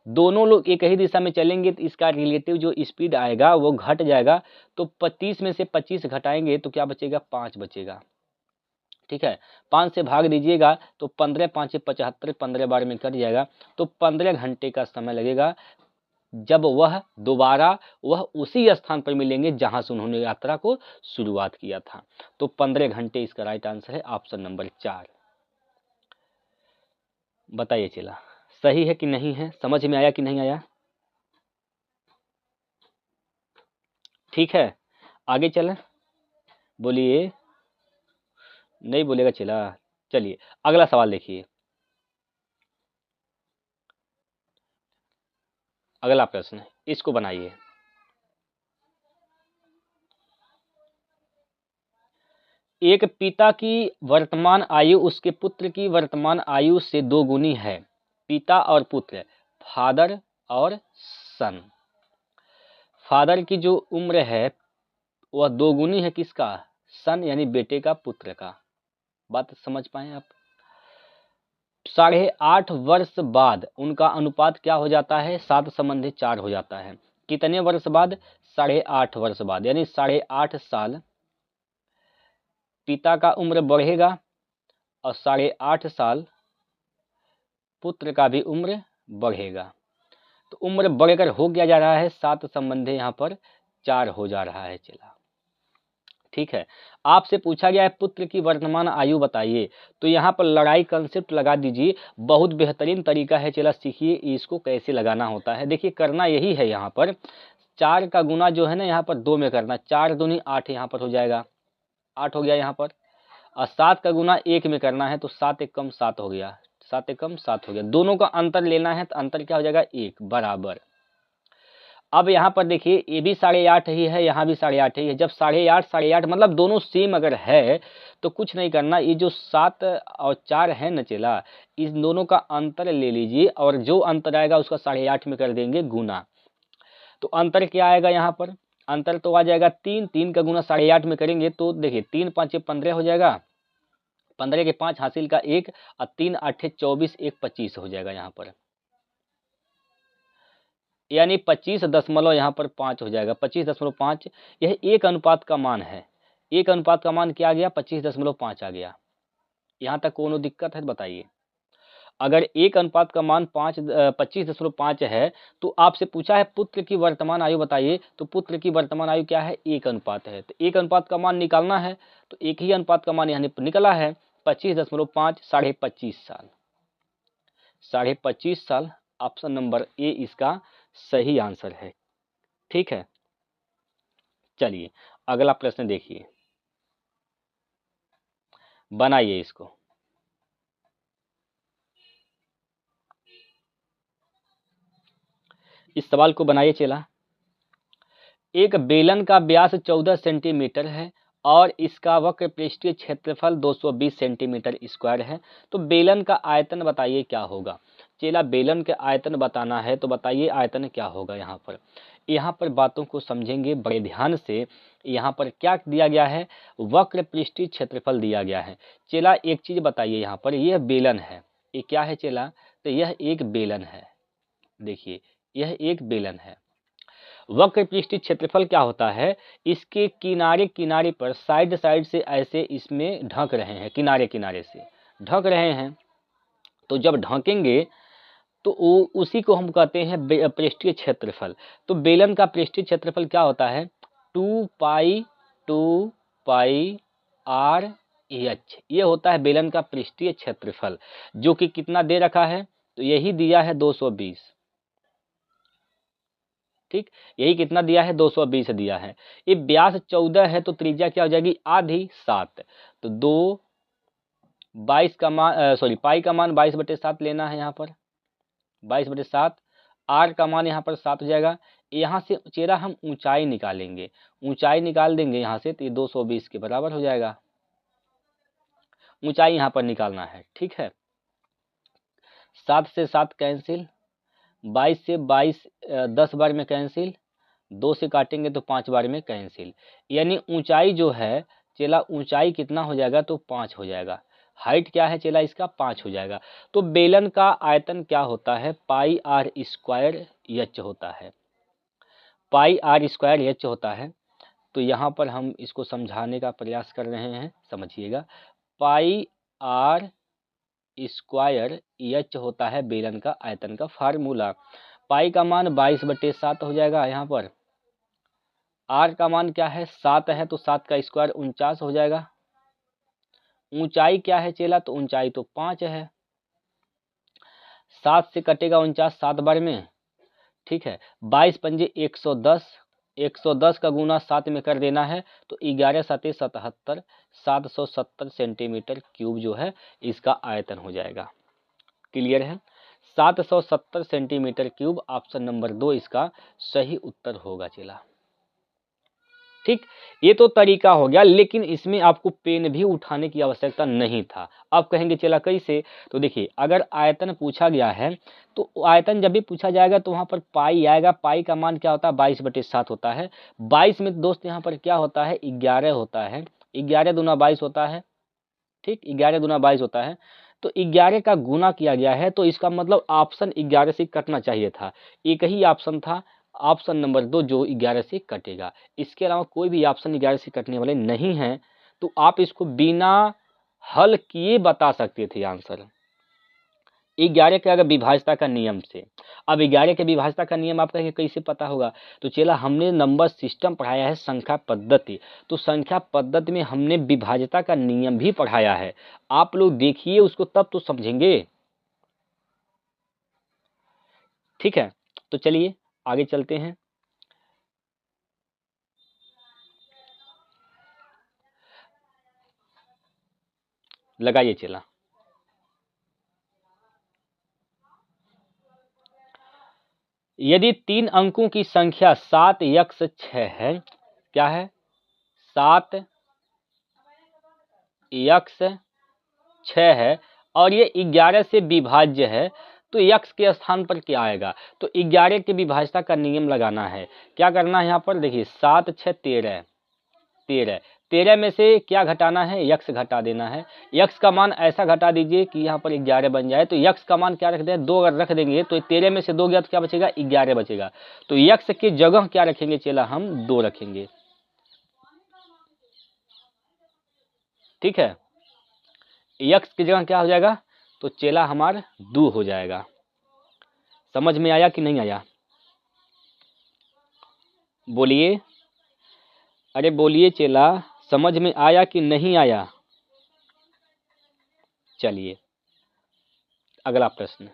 दोनों लोग एक ही दिशा में चलेंगे तो इसका रिलेटिव जो स्पीड आएगा वो घट जाएगा। तो 30 में से 25 घटाएंगे तो क्या बचेगा, 5 बचेगा। ठीक है, 5 से भाग दीजिएगा तो 15 5 75, 15 बार में कट जाएगा। तो 15 घंटे का समय लगेगा जब वह उसी स्थान पर मिलेंगे जहां से उन्होंने यात्रा को शुरुआत किया था। तो 15 घंटे इसका राइट आंसर है ऑप्शन नंबर 4। बताइए चला, सही है कि नहीं है, समझ में आया कि नहीं आया। ठीक है, आगे चलें। बोलिए, नहीं बोलेगा चला। चलिए अगला सवाल देखिए। अगला प्रश्न, इसको बनाइए। एक पिता की वर्तमान आयु उसके पुत्र की वर्तमान आयु से दोगुनी है। पिता और पुत्र, फादर और सन। फादर की जो उम्र है वह दोगुनी है किसका, सन यानी बेटे का, पुत्र का। बात समझ पाए आप। 8.5 वर्ष बाद उनका अनुपात क्या हो जाता है, 7 संबंधी 4 हो जाता है। कितने वर्ष बाद, 8.5 वर्ष बाद, यानी 8.5 साल पिता का उम्र बढ़ेगा और 8.5 साल पुत्र का भी उम्र बढ़ेगा। तो उम्र बढ़कर हो क्या जा रहा है, 7 संबंधी यहाँ पर 4 हो जा रहा है। चला ठीक है, आपसे पूछा गया है पुत्र की वर्तमान आयु बताइए, तो यहाँ पर लड़ाई कंसेप्ट लगा दीजिए। बहुत बेहतरीन तरीका है, चला सीखिए इसको कैसे लगाना होता है। देखिए करना यही है, यहाँ पर 4 का गुना जो है ना यहाँ पर 2 में करना, 4 दूनी 8 यहाँ पर हो जाएगा, 8 हो गया यहाँ पर। और 7 का गुना 1 में करना है तो 7 एक कम 7 हो गया, 7 एक कम 7 हो गया। दोनों का अंतर लेना है तो अंतर क्या हो जाएगा, 1 बराबर। अब यहाँ पर देखिए ये भी 8.5 ही है, यहाँ भी 8.5 ही है। जब 8.5 मतलब दोनों सेम अगर है तो कुछ नहीं करना, ये जो 7 और 4 है न चला, इस दोनों का अंतर ले लीजिए और जो अंतर आएगा उसका 8.5 में कर देंगे गुना। तो अंतर क्या आएगा यहाँ पर, अंतर तो आ जाएगा 3, 3 का गुना 8.5 में करेंगे तो देखिए 3 5 15 हो जाएगा, 15 के 5 हासिल का 1 और 3 8 24, 1 25 हो जाएगा यहाँ पर, यानी 25.5 यहाँ पर 5 हो जाएगा, 25.5। यह 1 अनुपात का मान है। 1 अनुपात का मान क्या आ गया, 25.5 आ गया। यहाँ तक कोनो दिक्कत है बताइए। अगर 1 अनुपात का मान 25.5 है तो आपसे पूछा है पुत्र की वर्तमान आयु बताइए, तो पुत्र की वर्तमान आयु क्या है, 1 अनुपात है। तो 1 अनुपात का मान निकालना है तो एक ही अनुपात का मान यहाँ निकला है, 25.5, 25.5 साल, 25.5 साल। ऑप्शन नंबर ए इसका सही आंसर है। ठीक है, चलिए अगला प्रश्न देखिए, बनाइए इसको। इस सवाल को बनाइए चेला। एक बेलन का व्यास 14 सेंटीमीटर है और इसका वक्र पृष्ठीय क्षेत्रफल 220 सेंटीमीटर स्क्वायर है, तो बेलन का आयतन बताइए क्या होगा। चेला बेलन के आयतन बताना है तो बताइए आयतन क्या होगा। यहाँ पर बातों को समझेंगे बड़े ध्यान से। यहाँ पर क्या दिया गया है, वक्र पृष्ठीय क्षेत्रफल दिया गया है। चेला एक चीज बताइए, यहाँ पर यह बेलन है, ये क्या है चेला, तो यह एक बेलन है। देखिए यह एक बेलन है। वक्र पृष्ठीय क्षेत्रफल क्या होता है, इसके किनारे किनारे पर साइड साइड से ऐसे इसमें ढक रहे हैं, किनारे किनारे से ढक रहे हैं, तो जब ढकेंगे तो उसी को हम कहते हैं पृष्ठीय क्षेत्रफल। तो बेलन का पृष्ठीय क्षेत्रफल क्या होता है, 2 पाई आर एच, ये होता है बेलन का पृष्ठीय क्षेत्रफल, जो कि कितना दे रखा है, तो यही दिया है 220। ठीक, यही कितना दिया है, 220 दिया है। ये व्यास 14 है तो त्रिज्या क्या हो जाएगी, आधी 7। तो 22 का मान पाई का मान 22/7 लेना है, यहाँ पर 22/7। आर का मान यहाँ पर 7 हो जाएगा। यहाँ से चेरा हम ऊंचाई निकालेंगे, ऊंचाई निकाल देंगे यहाँ से, तो ये 220 के बराबर हो जाएगा। ऊंचाई यहाँ पर निकालना है, ठीक है। 7 से 7 कैंसिल, 22 से 22 10 बार में कैंसिल, 2 से काटेंगे तो 5 बार में कैंसिल, यानी ऊंचाई जो है चेला, ऊंचाई कितना हो जाएगा, तो 5 हो जाएगा। हाइट क्या है चेला इसका, 5 हो जाएगा। तो बेलन का आयतन क्या होता है, पाई आर स्क्वायर एच होता है, पाई आर स्क्वायर एच होता है। तो यहाँ पर हम इसको समझाने का प्रयास कर रहे हैं, समझिएगा। पाई आर स्क्वायर एच होता है बेलन का आयतन का फार्मूला। पाई का मान 22/7 हो जाएगा, यहाँ पर आर का मान क्या है, 7 है, तो 7 का स्क्वायर 49 हो जाएगा। ऊंचाई क्या है चेला, तो ऊंचाई तो 5 है। 7 से कटेगा 49 7 बार में, ठीक है। 22 पंजे 110, 110 का गुना 7 में कर देना है, तो 11 7 77, 770 सेंटीमीटर क्यूब जो है इसका आयतन हो जाएगा। क्लियर है, 770 सेंटीमीटर क्यूब। ऑप्शन नंबर 2 इसका सही उत्तर होगा चेला। ठीक, ये तो तरीका हो गया, लेकिन इसमें आपको पेन भी उठाने की आवश्यकता नहीं था। अब कहेंगे चला कैसे, तो देखिए अगर आयतन पूछा गया है तो आयतन जब भी पूछा जाएगा तो वहाँ पर पाई आएगा। पाई का मान क्या होता है, 22/7 होता है। 22 में दोस्त यहाँ पर क्या होता है, 11 होता है। 11 दूना 22 होता है, ठीक, 11 दूना 22 होता है। तो 11 का गुना किया गया है, तो इसका मतलब ऑप्शन 11 से कटना चाहिए था। एक ही ऑप्शन था, ऑप्शन नंबर 2, जो 11 से कटेगा। इसके अलावा कोई भी ऑप्शन 11 से कटने वाले नहीं हैं। तो आप इसको बिना हल किए बता सकते थे आंसर, 11 के अगर विभाज्यता का नियम से। अब 11 के विभाज्यता का नियम आप कहेंगे कैसे पता होगा, तो चला हमने नंबर सिस्टम पढ़ाया है, संख्या पद्धति। तो संख्या पद्धति में हमने विभाज्यता का नियम भी पढ़ाया है। आप लोग देखिए उसको, तब तो समझेंगे। ठीक है, तो चलिए आगे चलते हैं। लगाइए चला। यदि 3 अंकों की संख्या 7 x 6 है, क्या है, 7 x 6 है और ये 11 से विभाज्य है, तो x के स्थान पर क्या आएगा, तो 11 के विभाज्यता का नियम लगाना है। क्या करना है यहाँ पर, देखिए 7 6 13, 13 में से क्या घटाना है, x घटा देना है। x का मान ऐसा घटा दीजिए कि यहाँ पर 11 बन जाए। तो x का मान क्या रख दें, 2 अगर रख देंगे तो 13 में से 2 गया तो क्या बचेगा, 11 बचेगा। तो x की जगह क्या रखेंगे चेला, हम 2 रखेंगे। ठीक है, x की जगह क्या हो जाएगा, तो चेला हमारा 2 हो जाएगा। समझ में आया कि नहीं आया, बोलिए, अरे बोलिए चेला, समझ में आया कि नहीं आया। चलिए अगला प्रश्न।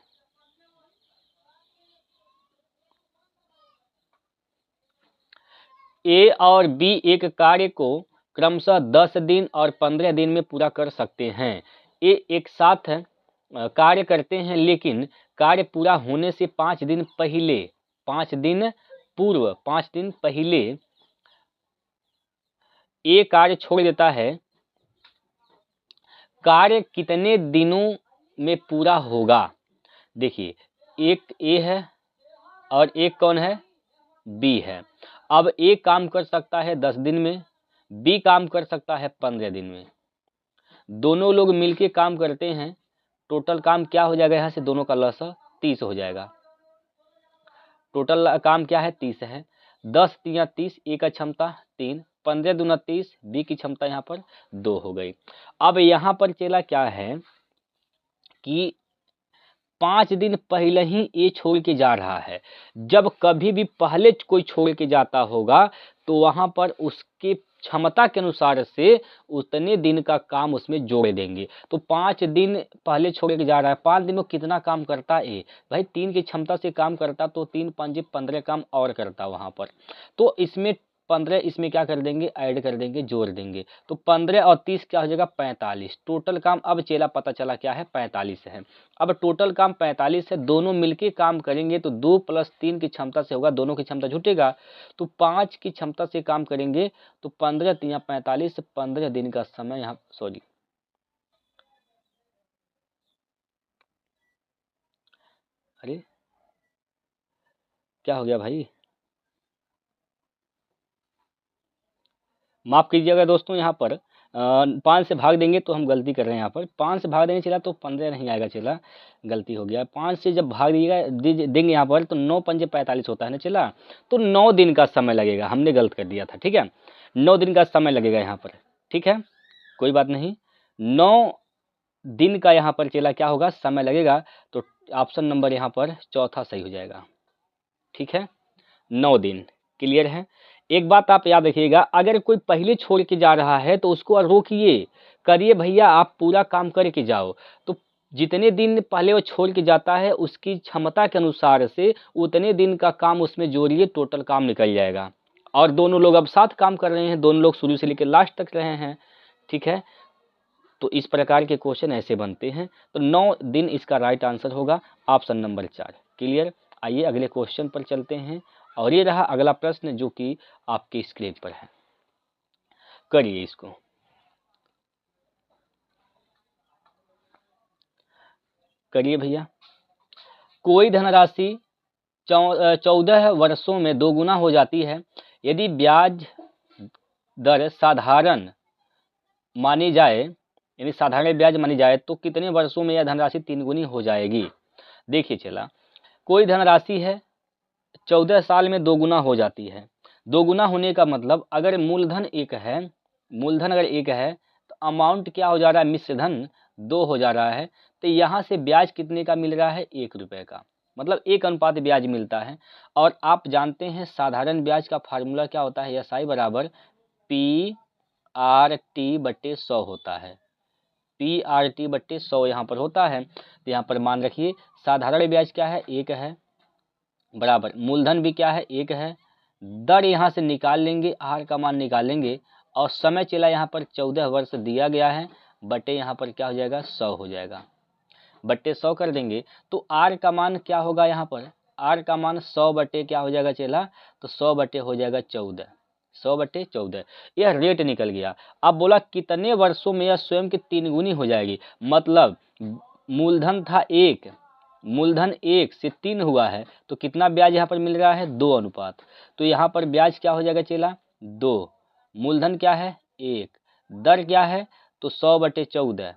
ए और बी एक कार्य को क्रमशः 10 दिन और 15 दिन में पूरा कर सकते हैं। ए एक साथ कार्य करते हैं, लेकिन कार्य पूरा होने से 5 दिन पहले 5 दिन पूर्व, 5 दिन पहले ए कार्य छोड़ देता है, कार्य कितने दिनों में पूरा होगा? देखिए, एक ए है और एक कौन है? बी है। अब ए काम कर सकता है 10 दिन में, बी काम कर सकता है 15 दिन में। दोनों लोग मिलके काम करते हैं, टोटल काम क्या हो जाएगा? यहाँ से दोनों का लॉस 30 हो जाएगा। टोटल काम क्या है? 30 है। 10 तिया 30, ए का क्षमता 3, 15 दूना 30, बी की क्षमता यहाँ पर 2 हो गई। अब यहाँ पर चला क्या है कि 5 दिन पहले ही ये छोड़ के जा रहा है। जब कभी भी पहले कोई छोड़ के जाता होगा तो वहां पर उसके क्षमता के अनुसार से उतने दिन का काम उसमें जोड़ देंगे। तो 5 दिन पहले छोड़ के जा रहा है, 5 दिन में कितना काम करता है? भाई 3 की क्षमता से काम करता, तो 3 5 15 काम और करता वहां पर। तो इसमें 15 इसमें क्या कर देंगे? ऐड कर देंगे, जोड़ देंगे। तो 15 और 30 क्या हो जाएगा? 45। टोटल काम अब चेला पता चला क्या है? 45 है। अब टोटल काम 45 है, दोनों मिलके काम करेंगे तो 2 + 3 की क्षमता से होगा, दोनों की क्षमता जुटेगा तो 5 की क्षमता से काम करेंगे तो 15 तिया 45, 15 दिन का समय यहाँ, सॉरी अरे क्या हो गया भाई, माफ कीजिएगा दोस्तों। यहाँ पर 5 से भाग देंगे तो हम गलती कर रहे हैं। यहाँ पर 5 से भाग देंगे चला तो 15 नहीं आएगा चला, गलती हो गया। 5 से जब भाग दिएगा देंगे यहाँ पर तो 9 पंजे 45 होता है ना चला, तो 9 दिन का समय लगेगा। हमने गलत कर दिया था, ठीक है। 9 दिन का समय लगेगा यहाँ पर, ठीक है, कोई बात नहीं। 9 दिन का यहाँ पर चला क्या होगा? समय लगेगा। तो ऑप्शन नंबर यहाँ पर चौथा सही हो जाएगा, ठीक है। 9 दिन, क्लियर है। एक बात आप याद रखिएगा, अगर कोई पहले छोड़ के जा रहा है तो उसको रोकिए, करिए भैया आप पूरा काम करके जाओ। तो जितने दिन पहले वो छोड़ के जाता है उसकी क्षमता के अनुसार से उतने दिन का काम उसमें जोड़िए, टोटल काम निकल जाएगा। और दोनों लोग अब साथ काम कर रहे हैं, दोनों लोग शुरू से लेकर लास्ट तक रहे हैं, ठीक है। तो इस प्रकार के क्वेश्चन ऐसे बनते हैं। तो 9 दिन इसका राइट आंसर होगा, ऑप्शन नंबर 4, क्लियर। आइए अगले क्वेश्चन पर चलते हैं। और ये रहा अगला प्रश्न जो कि आपकी स्क्रीन पर है, करिए इसको। करिए भैया। कोई धनराशि 14 वर्षों में दोगुना हो जाती है, यदि ब्याज दर साधारण मानी जाए, यानी साधारण ब्याज मानी जाए, तो कितने वर्षों में यह धनराशि 3 गुनी हो जाएगी? देखिए चला, कोई धनराशि है 14 साल में दोगुना हो जाती है। दोगुना होने का मतलब अगर मूलधन एक है, मूलधन अगर एक है तो अमाउंट क्या हो जा रहा है? मिश्र धन 2 हो जा रहा है। तो यहाँ से ब्याज कितने का मिल रहा है? 1 रुपये का, मतलब 1 अनुपात ब्याज मिलता है। और आप जानते हैं साधारण ब्याज का फार्मूला क्या होता है? SI बराबर PRT/100 होता है। PRT/100 यहाँ पर होता है। तो यहाँ पर मान रखिए साधारण ब्याज क्या है? 1 है, बराबर मूलधन भी क्या है? 1 है। दर यहाँ से निकाल लेंगे, आर का मान निकालेंगे, और समय चला यहाँ पर 14 वर्ष दिया गया है, बटे यहाँ पर क्या हो जाएगा? 100 हो जाएगा, बट्टे 100 कर देंगे। तो आर का मान क्या होगा? यहाँ पर आर का मान 100 बटे क्या हो जाएगा चला? तो 100 बटे हो जाएगा 14, 100 बटे 14, यह रेट निकल गया। अब बोला कितने वर्षों में यह स्वयं की 3 गुनी हो जाएगी, मतलब मूलधन था 1, मूलधन 1 से 3 हुआ है, तो कितना ब्याज यहाँ पर मिल रहा है? 2 अनुपात। तो यहाँ पर ब्याज क्या हो जाएगा चेला? 2, मूलधन क्या है? 1, दर क्या है? तो 100 बटे 14,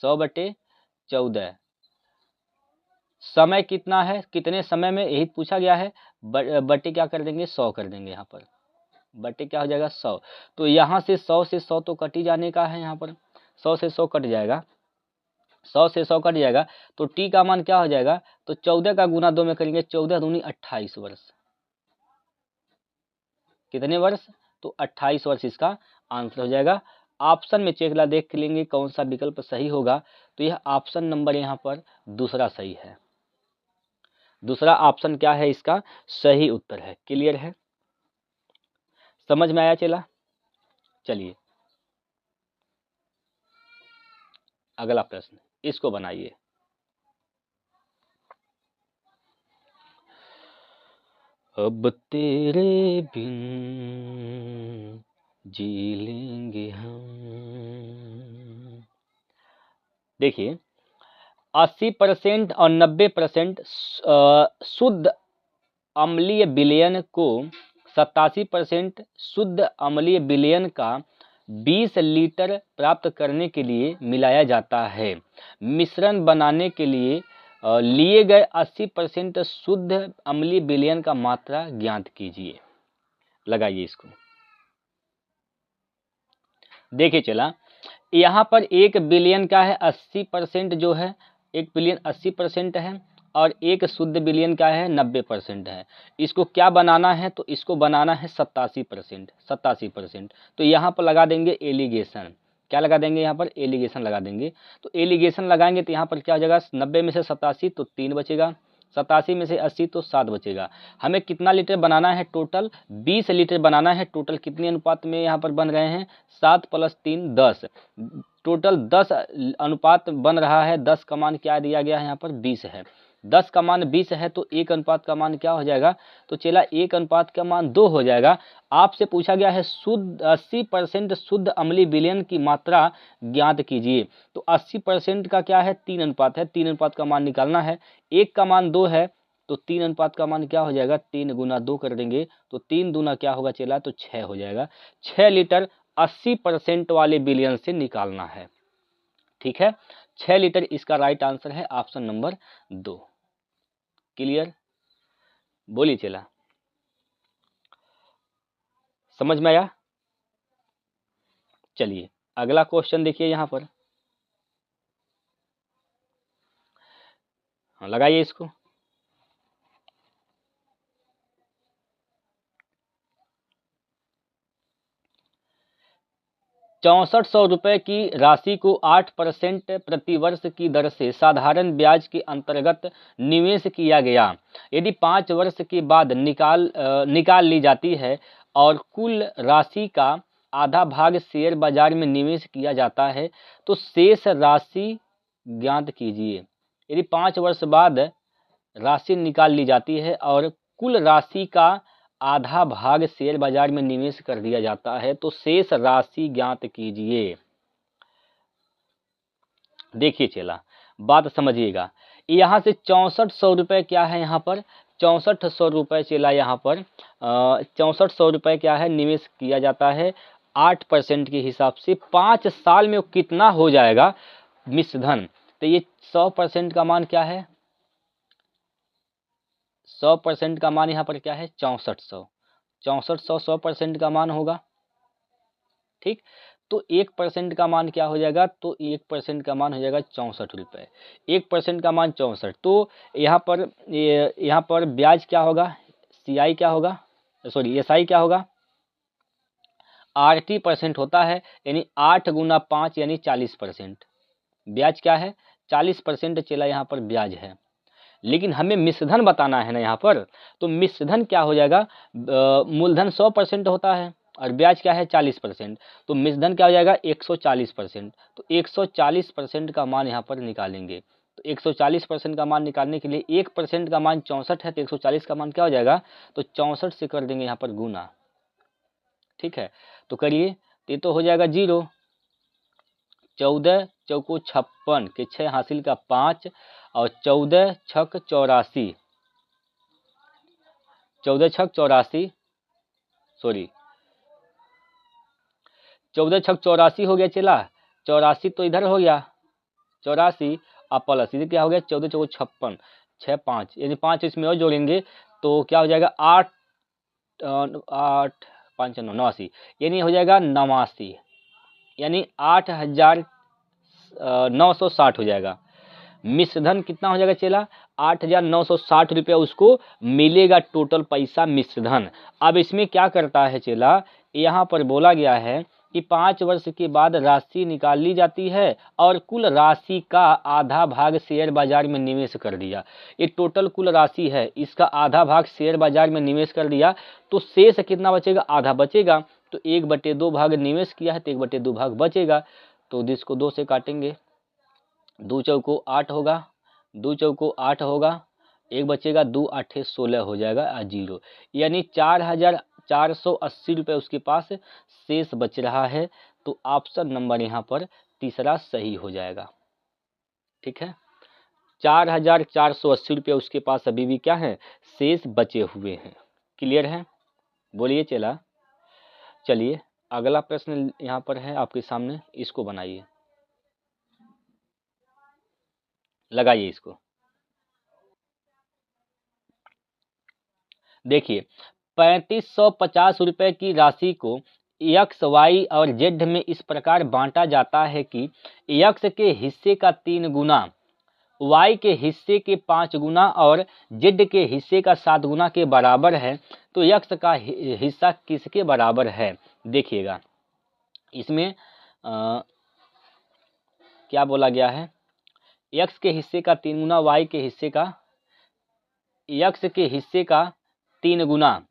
100 बटे 14, समय कितना है? कितने समय में, यही पूछा गया है। बटे क्या कर देंगे? 100 कर देंगे यहाँ पर, बटे क्या हो जाएगा? 100। तो यहाँ से 100 से 100 तो कट ही जाने का है, यहाँ पर 100 से 100 कट जाएगा, 100 से 100 कट जाएगा। तो टी का मान क्या हो जाएगा? तो 14 का गुना 2 में करेंगे, 14 दूनी 28 वर्ष। कितने वर्ष? तो 28 वर्ष इसका आंसर हो जाएगा। ऑप्शन में चेकला देख लेंगे कौन सा विकल्प सही होगा। तो यह ऑप्शन नंबर यहाँ पर दूसरा सही है, दूसरा ऑप्शन क्या है? इसका सही उत्तर है, क्लियर है, समझ में आया चला। चलिए अगला प्रश्न, इसको बनाइए। अब तेरे बिन जी लेंगे हम। देखिए 80% और 90% शुद्ध अम्लीय विलयन को 87% शुद्ध अम्लीय विलयन का 20 लीटर प्राप्त करने के लिए मिलाया जाता है। मिश्रण बनाने के लिए लिए गए 80% शुद्ध अम्लीय विलयन का मात्रा ज्ञात कीजिए। लगाइए इसको। देखिए चला, यहाँ पर 1 बिलियन का है 80% जो है, 1 बिलियन 80% है और एक शुद्ध बिलियन का है 90% है। इसको क्या बनाना है, तो इसको बनाना है 87%। तो यहाँ पर लगा देंगे एलिगेशन। क्या लगा देंगे यहाँ पर? एलिगेशन लगा देंगे। तो एलिगेशन लगाएंगे तो यहाँ पर क्या हो जाएगा, 90 में से 87 तो 3 बचेगा, 87 में से 80 तो 7 बचेगा। हमें कितना लीटर बनाना है? टोटल 20 लीटर बनाना है। टोटल कितने अनुपात में यहाँ पर बन रहे हैं? 7 + 3 10। टोटल 10 अनुपात बन रहा है। 10 का मान क्या दिया गया है यहाँ पर? 20 है। 10 का मान 20 है तो 1 अनुपात का मान क्या हो जाएगा? तो चला 1 अनुपात का मान 2 हो जाएगा। आपसे पूछा गया है शुद्ध 80% शुद्ध अम्लीय विलयन की मात्रा ज्ञात कीजिए। तो 80% का क्या है? 3 अनुपात है। 3 अनुपात का मान निकालना है। 1 का मान 2 है तो 3 अनुपात का मान क्या हो जाएगा? 3 × 2 कर देंगे तो 3 दूना क्या होगा चला? तो 6 हो जाएगा। 6 लीटर 80% वाले विलयन से निकालना है। ठीक है, 6 लीटर इसका राइट आंसर है ऑप्शन नंबर 2। क्लियर? बोलिए चला, समझ में आया? चलिए अगला क्वेश्चन देखिए यहाँ पर। हाँ, लगाइए इसको। ₹6400 की राशि को 8% प्रतिवर्ष की दर से साधारण ब्याज के अंतर्गत निवेश किया गया। यदि 5 वर्ष के बाद निकाल ली जाती है और कुल राशि का आधा भाग शेयर बाजार में निवेश किया जाता है तो शेष राशि ज्ञात कीजिए। यदि 5 वर्ष बाद राशि निकाल ली जाती है और कुल राशि का आधा भाग शेयर बाजार में निवेश कर दिया जाता है तो शेष राशि ज्ञात कीजिए। देखिए चला, बात समझिएगा। यहाँ से 6400 रुपये क्या है यहाँ पर? 6400 रुपये चला यहाँ पर 6400 रुपये क्या है? निवेश किया जाता है 8% के हिसाब से। 5 साल में कितना हो जाएगा मिश्र धन? तो ये 100% का मान क्या है? 100% का मान यहाँ पर क्या है? 6400। 6400 100% का मान होगा। ठीक, तो 1% का मान क्या हो जाएगा? तो 1% का मान हो जाएगा 64 रुपये। 1% का मान 64। तो यहाँ पर ब्याज क्या होगा? CI क्या होगा? सॉरी SI क्या होगा? RT% होता है, यानी 8 × 5 यानी 40%। ब्याज क्या है? 40% चला यहाँ पर ब्याज है। लेकिन हमें मिश्रधन बताना है ना यहाँ पर। तो मिश्रधन क्या हो जाएगा? मूलधन 100% होता है और ब्याज क्या है? 40%। तो मिश्रधन क्या हो जाएगा? 140%। तो 140% का मान यहाँ पर निकालेंगे। तो 140% का मान निकालने के लिए 1% का मान 64 है तो 140 का मान क्या हो जाएगा? तो 64 से कर देंगे यहाँ पर गुना। ठीक है, तो करिए, ये तो हो जाएगा 0। 14 चौको 56 के 6 हासिल का 5 और 14 छक 84। 14 छक 84, सॉरी 14 छक 84 हो गया चला। 84 तो इधर हो गया 84 और प्लस इधर क्या हो गया? 14 चौको 56, 6 5 यानी 5 इसमें और जोड़ेंगे तो क्या हो जाएगा? 8 8 5 9 89 यानी हो जाएगा 89, यानी 8960 हो जाएगा। मिश्रधन कितना हो जाएगा चला? 8960 रुपया उसको मिलेगा टोटल पैसा मिश्रधन। अब इसमें क्या करता है चला? यहाँ पर बोला गया है कि 5 वर्ष के बाद राशि निकाल ली जाती है और कुल राशि का आधा भाग शेयर बाजार में निवेश कर दिया। ये टोटल कुल राशि है, इसका आधा भाग शेयर बाजार में निवेश कर दिया तो शेष कितना बचेगा? आधा बचेगा। तो 1/2 भाग निवेश किया है तो 1/2 भाग बचेगा। तो इसको 2 से काटेंगे, 2 चौको 8 होगा, 2 चौको 8 होगा, एक बचेगा, 2 8 16 हो जाएगा 0, यानी 4480 रुपये उसके पास शेष बच रहा है। तो ऑप्शन नंबर यहाँ पर तीसरा सही हो जाएगा। ठीक है, 4480 रुपये उसके पास अभी भी क्या है, शेष बचे हुए हैं। क्लियर है, बोलिए चला। चलिए अगला प्रश्न यहाँ पर है आपके सामने, इसको बनाइए, लगाइए इसको। देखिए 3550 रुपये की राशि को एक्स वाई और जेड में इस प्रकार बांटा जाता है कि एक्स के हिस्से का 3 गुना, वाई के हिस्से के 5 गुना और जेड के हिस्से का 7 गुना के बराबर है। तो एक्स का हिस्सा किसके बराबर है? देखिएगा इसमें क्या बोला गया है, एक्स के हिस्से का 3 गुना, वाई के हिस्से का, एक्स के हिस्से का 3 गुना,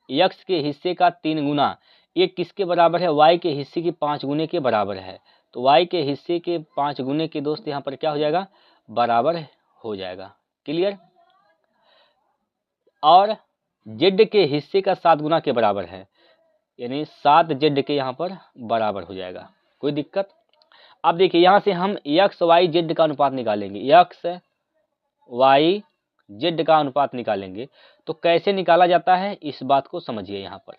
एक्स के हिस्से का 3 गुना ये किसके बराबर है? वाई के हिस्से के 5 गुने के बराबर है। तो वाई के हिस्से के 5 गुने के दोस्त यहाँ पर क्या हो जाएगा, बराबर हो जाएगा। क्लियर। और जेड के हिस्से का 7 गुना के बराबर है, यानी 7 जेड के यहाँ पर बराबर हो जाएगा। कोई दिक्कत? अब देखिए यहाँ से हम एक्स वाई जेड का अनुपात निकालेंगे, एक्स वाई जेड का अनुपात निकालेंगे। तो कैसे निकाला जाता है इस बात को समझिए। यहाँ पर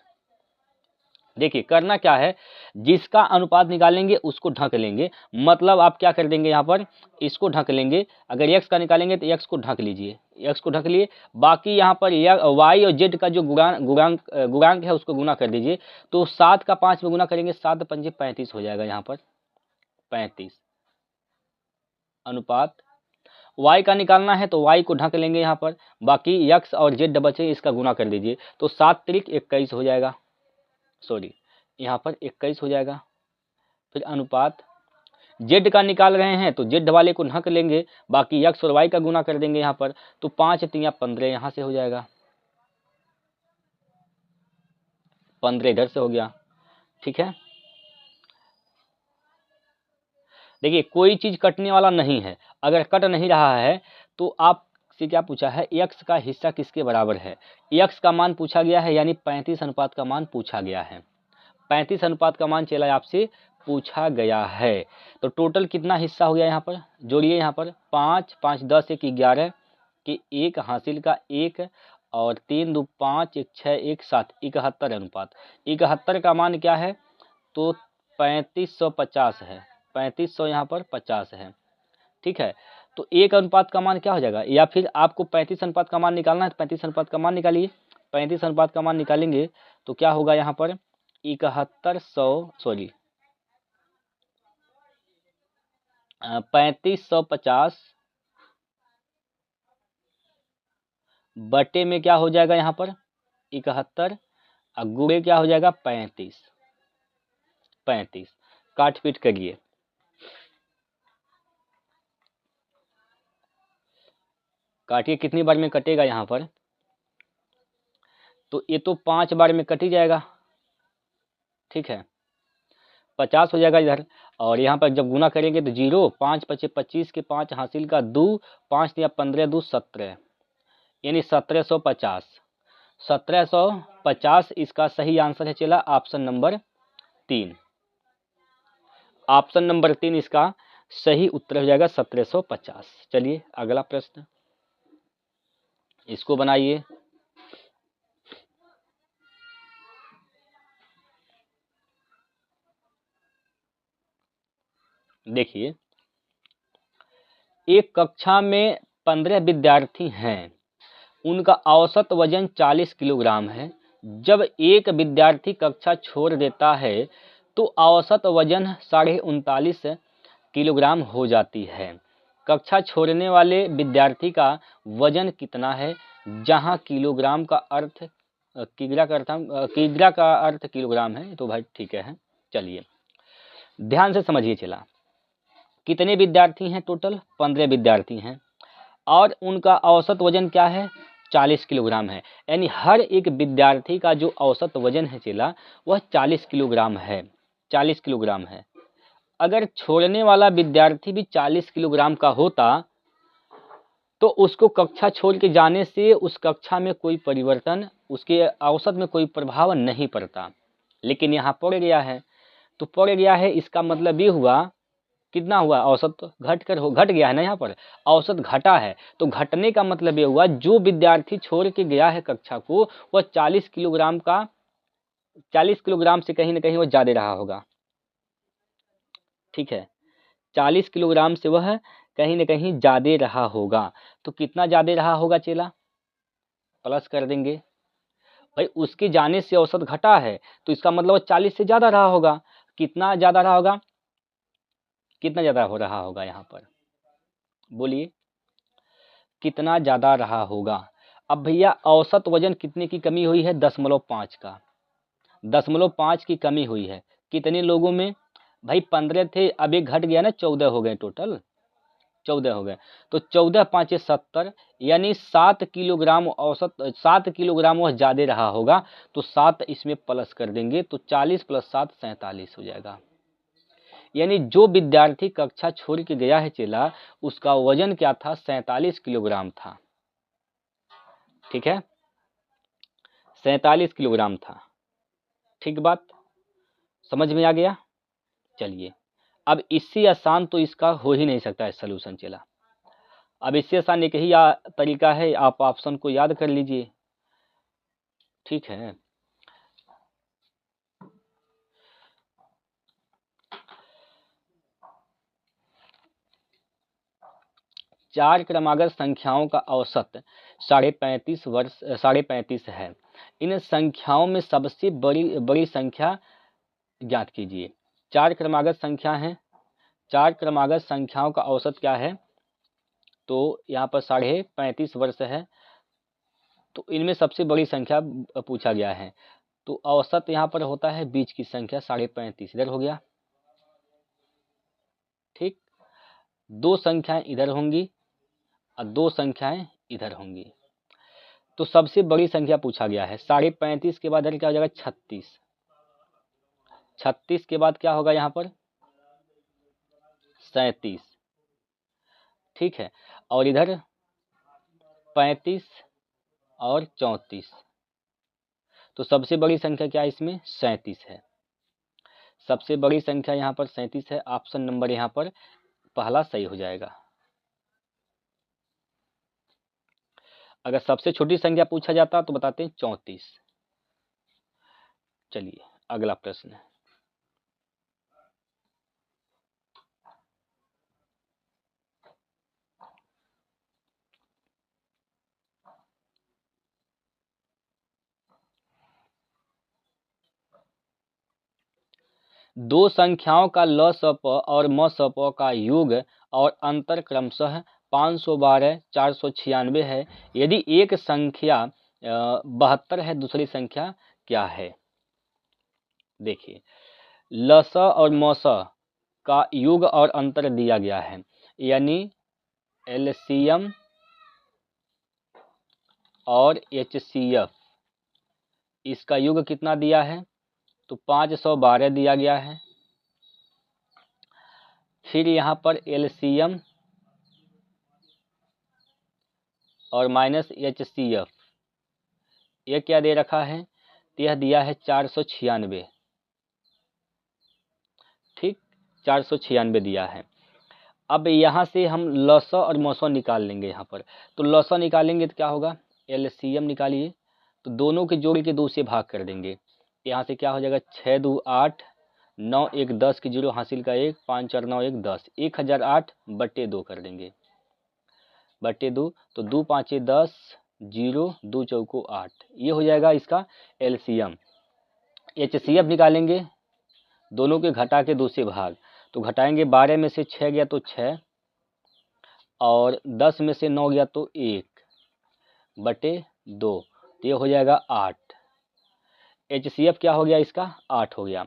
देखिए करना क्या है, जिसका अनुपात निकालेंगे उसको ढक लेंगे। मतलब आप क्या कर देंगे, यहाँ पर इसको ढक लेंगे। अगर एक्स का निकालेंगे तो एक्स को ढक लीजिए, एक्स को ढक लिए। बाकी यहाँ पर वाई और जेड का जो गुणांक है उसको गुना कर दीजिए। तो 7 का 5 में गुना करेंगे, 7 पंजे 35 हो जाएगा। यहाँ पर 35 अनुपात y का निकालना है तो y को ढक लेंगे यहाँ पर। बाकी x और z बचे, इसका गुना कर दीजिए। तो 7 त्रिक 21 हो जाएगा, सॉरी यहाँ पर 21 हो जाएगा। फिर अनुपात z का निकाल रहे हैं तो z वाले को ढक लेंगे, बाकी x और y का गुना कर देंगे यहाँ पर। तो 5 तिया 15 यहाँ से हो जाएगा, 15 इधर से हो गया। ठीक है, देखिए कोई चीज कटने वाला नहीं है। अगर कट नहीं रहा है तो आपसे क्या पूछा है, x का हिस्सा किसके बराबर है? x का मान पूछा गया है, यानी 35 अनुपात का मान पूछा गया है। 35 अनुपात का मान चला आपसे पूछा गया है। तो टोटल कितना हिस्सा हो गया यहाँ पर, जोड़िए यहाँ पर 5 5 10 1 11 कि 1 हासिल का 1 और 3 2 5 1 6 1 7 71 अनुपात। 71 का मान क्या है, तो 3550 है, 3500 यहाँ पर 50 है। ठीक है, तो 1 अनुपात का मान क्या हो जाएगा, या फिर आपको 35 अनुपात का मान निकालना है तो 35 अनुपात का मान निकालिए। 35 अनुपात का मान निकालेंगे तो क्या होगा यहाँ पर 3550 बटे में क्या हो जाएगा यहाँ पर 71 और गुणे क्या हो जाएगा 35। काट पीट करिए, काटिए कितनी बार में कटेगा यहाँ पर, तो ये तो 5 बार में कट ही जाएगा। ठीक है, 50 हो जाएगा इधर, और यहाँ पर जब गुना करेंगे तो 0 5 5 25 के 5 हासिल का 2 5 या 15 2 17, यानी 1750। 1750 इसका सही आंसर है चला ऑप्शन नंबर 3। ऑप्शन नंबर 3 इसका सही उत्तर हो जाएगा 1750। चलिए अगला प्रश्न, इसको बनाइए। देखिए एक कक्षा में 15 विद्यार्थी हैं, उनका औसत वजन 40 किलोग्राम है। जब एक विद्यार्थी कक्षा छोड़ देता है तो औसत वजन 39.5 किलोग्राम हो जाती है। कक्षा छोड़ने वाले विद्यार्थी का वजन कितना है, जहां किलोग्राम का अर्थ किग्रा का अर्थ किलोग्राम है। तो भाई ठीक है, चलिए ध्यान से समझिए। चला कितने विद्यार्थी हैं, टोटल 15 विद्यार्थी हैं, और उनका औसत वजन क्या है 40 किलोग्राम है। यानी हर एक विद्यार्थी का जो औसत वजन है चला वह 40 किलोग्राम है, 40 किलोग्राम है। अगर छोड़ने वाला विद्यार्थी भी 40 किलोग्राम का होता तो उसको कक्षा छोड़ के जाने से उस कक्षा में कोई परिवर्तन, उसके औसत में कोई प्रभाव नहीं पड़ता। लेकिन यहाँ पड़ गया है, तो पड़ गया है इसका मतलब ये हुआ, कितना हुआ, औसत घट गया है ना, यहाँ पर औसत घटा है। तो घटने का मतलब ये हुआ जो विद्यार्थी छोड़ के गया है कक्षा को, वह 40 किलोग्राम से कहीं ना कहीं वह ज़्यादा रहा होगा। ठीक है, 40 किलोग्राम से वह कहीं ना कहीं ज़्यादा रहा होगा। तो कितना ज़्यादा रहा होगा चेला, प्लस कर देंगे भाई, उसके जाने से औसत घटा है तो इसका मतलब 40 से ज़्यादा रहा होगा। कितना ज़्यादा रहा होगा, कितना ज़्यादा हो रहा होगा, यहाँ पर बोलिए कितना ज़्यादा रहा होगा। अब भैया औसत वजन कितने की कमी हुई है, 0.5 का, 0.5 की कमी हुई है। कितने लोगों में भाई, 15 थे, अब एक घट गया ना, 14 हो गए, टोटल 14 हो गए। तो 14 5 70, यानी 7 किलोग्राम औसत, 7 किलोग्राम वह ज़्यादा रहा होगा। तो 7 इसमें प्लस कर देंगे, तो 40 + 7 47 हो जाएगा। यानी जो विद्यार्थी कक्षा छोड़ के गया है चेला, उसका वजन क्या था, 47 किलोग्राम था। ठीक है, 47 किलोग्राम था। ठीक बात, समझ में आ गया। चलिए, अब इससे आसान तो इसका हो ही नहीं सकता है सलूशन चेला। अब इससे आसान एक ही तरीका है, आप ऑप्शन को याद कर लीजिए। ठीक है, चार क्रमागत संख्याओं का औसत 35 है। इन संख्याओं में सबसे बड़ी संख्या ज्ञात कीजिए। चार क्रमागत संख्या है, चार क्रमागत संख्याओं का औसत क्या है, तो यहाँ पर 35 वर्ष है। तो इनमें सबसे बड़ी संख्या पूछा गया है, तो औसत यहाँ पर होता है बीच की संख्या 35.5, इधर हो गया। ठीक, दो संख्याएं इधर होंगी और दो संख्याएं इधर होंगी। तो सबसे बड़ी संख्या पूछा गया है, 35.5 के बाद इधर क्या हो जाएगा, 36, 36 के बाद क्या होगा यहाँ पर, 37। ठीक है, और इधर 35 और 34। तो सबसे बड़ी संख्या क्या है इसमें, 37 है। सबसे बड़ी संख्या यहाँ पर 37 है। ऑप्शन नंबर यहाँ पर पहला सही हो जाएगा। अगर सबसे छोटी संख्या पूछा जाता तो बताते हैं 34। चलिए अगला प्रश्न है। दो संख्याओं का लसप और मसप का योग और अंतर क्रमशः 512 496 है। यदि एक संख्या 72 है, दूसरी संख्या क्या है। देखिए, लस और मस का योग और अंतर दिया गया है, यानी एलसीएम और एचसीएफ, इसका योग कितना दिया है, तो 512 दिया गया है। फिर यहाँ पर एलसीएम और माइनस एचसीएफ, ये क्या दे रखा है, यह दिया है 496। ठीक, 496 दिया है। अब यहाँ से हम लस और मसो निकाल लेंगे। यहाँ पर तो लस निकालेंगे तो क्या होगा, एलसीएम निकालिए, तो दोनों के जोड़ के 2 से भाग कर देंगे। यहाँ से क्या हो जाएगा, 6 2 8, 9 1 10 की 0 हासिल का 1, 5 4 9 1 10, 1008 बट्टे 2 कर देंगे, बट्टे 2, तो 2 5 10, 0 2 चौको 8, ये हो जाएगा इसका एलसीएम। एचसीएफ निकालेंगे, दोनों के घटा के 2 से भाग, तो घटाएंगे, 12 में से 6 गया तो 6, और 10 में से 9 गया तो 1 बटे 2, तो ये हो जाएगा 8। एचसीएफ क्या हो गया इसका, 8 हो गया।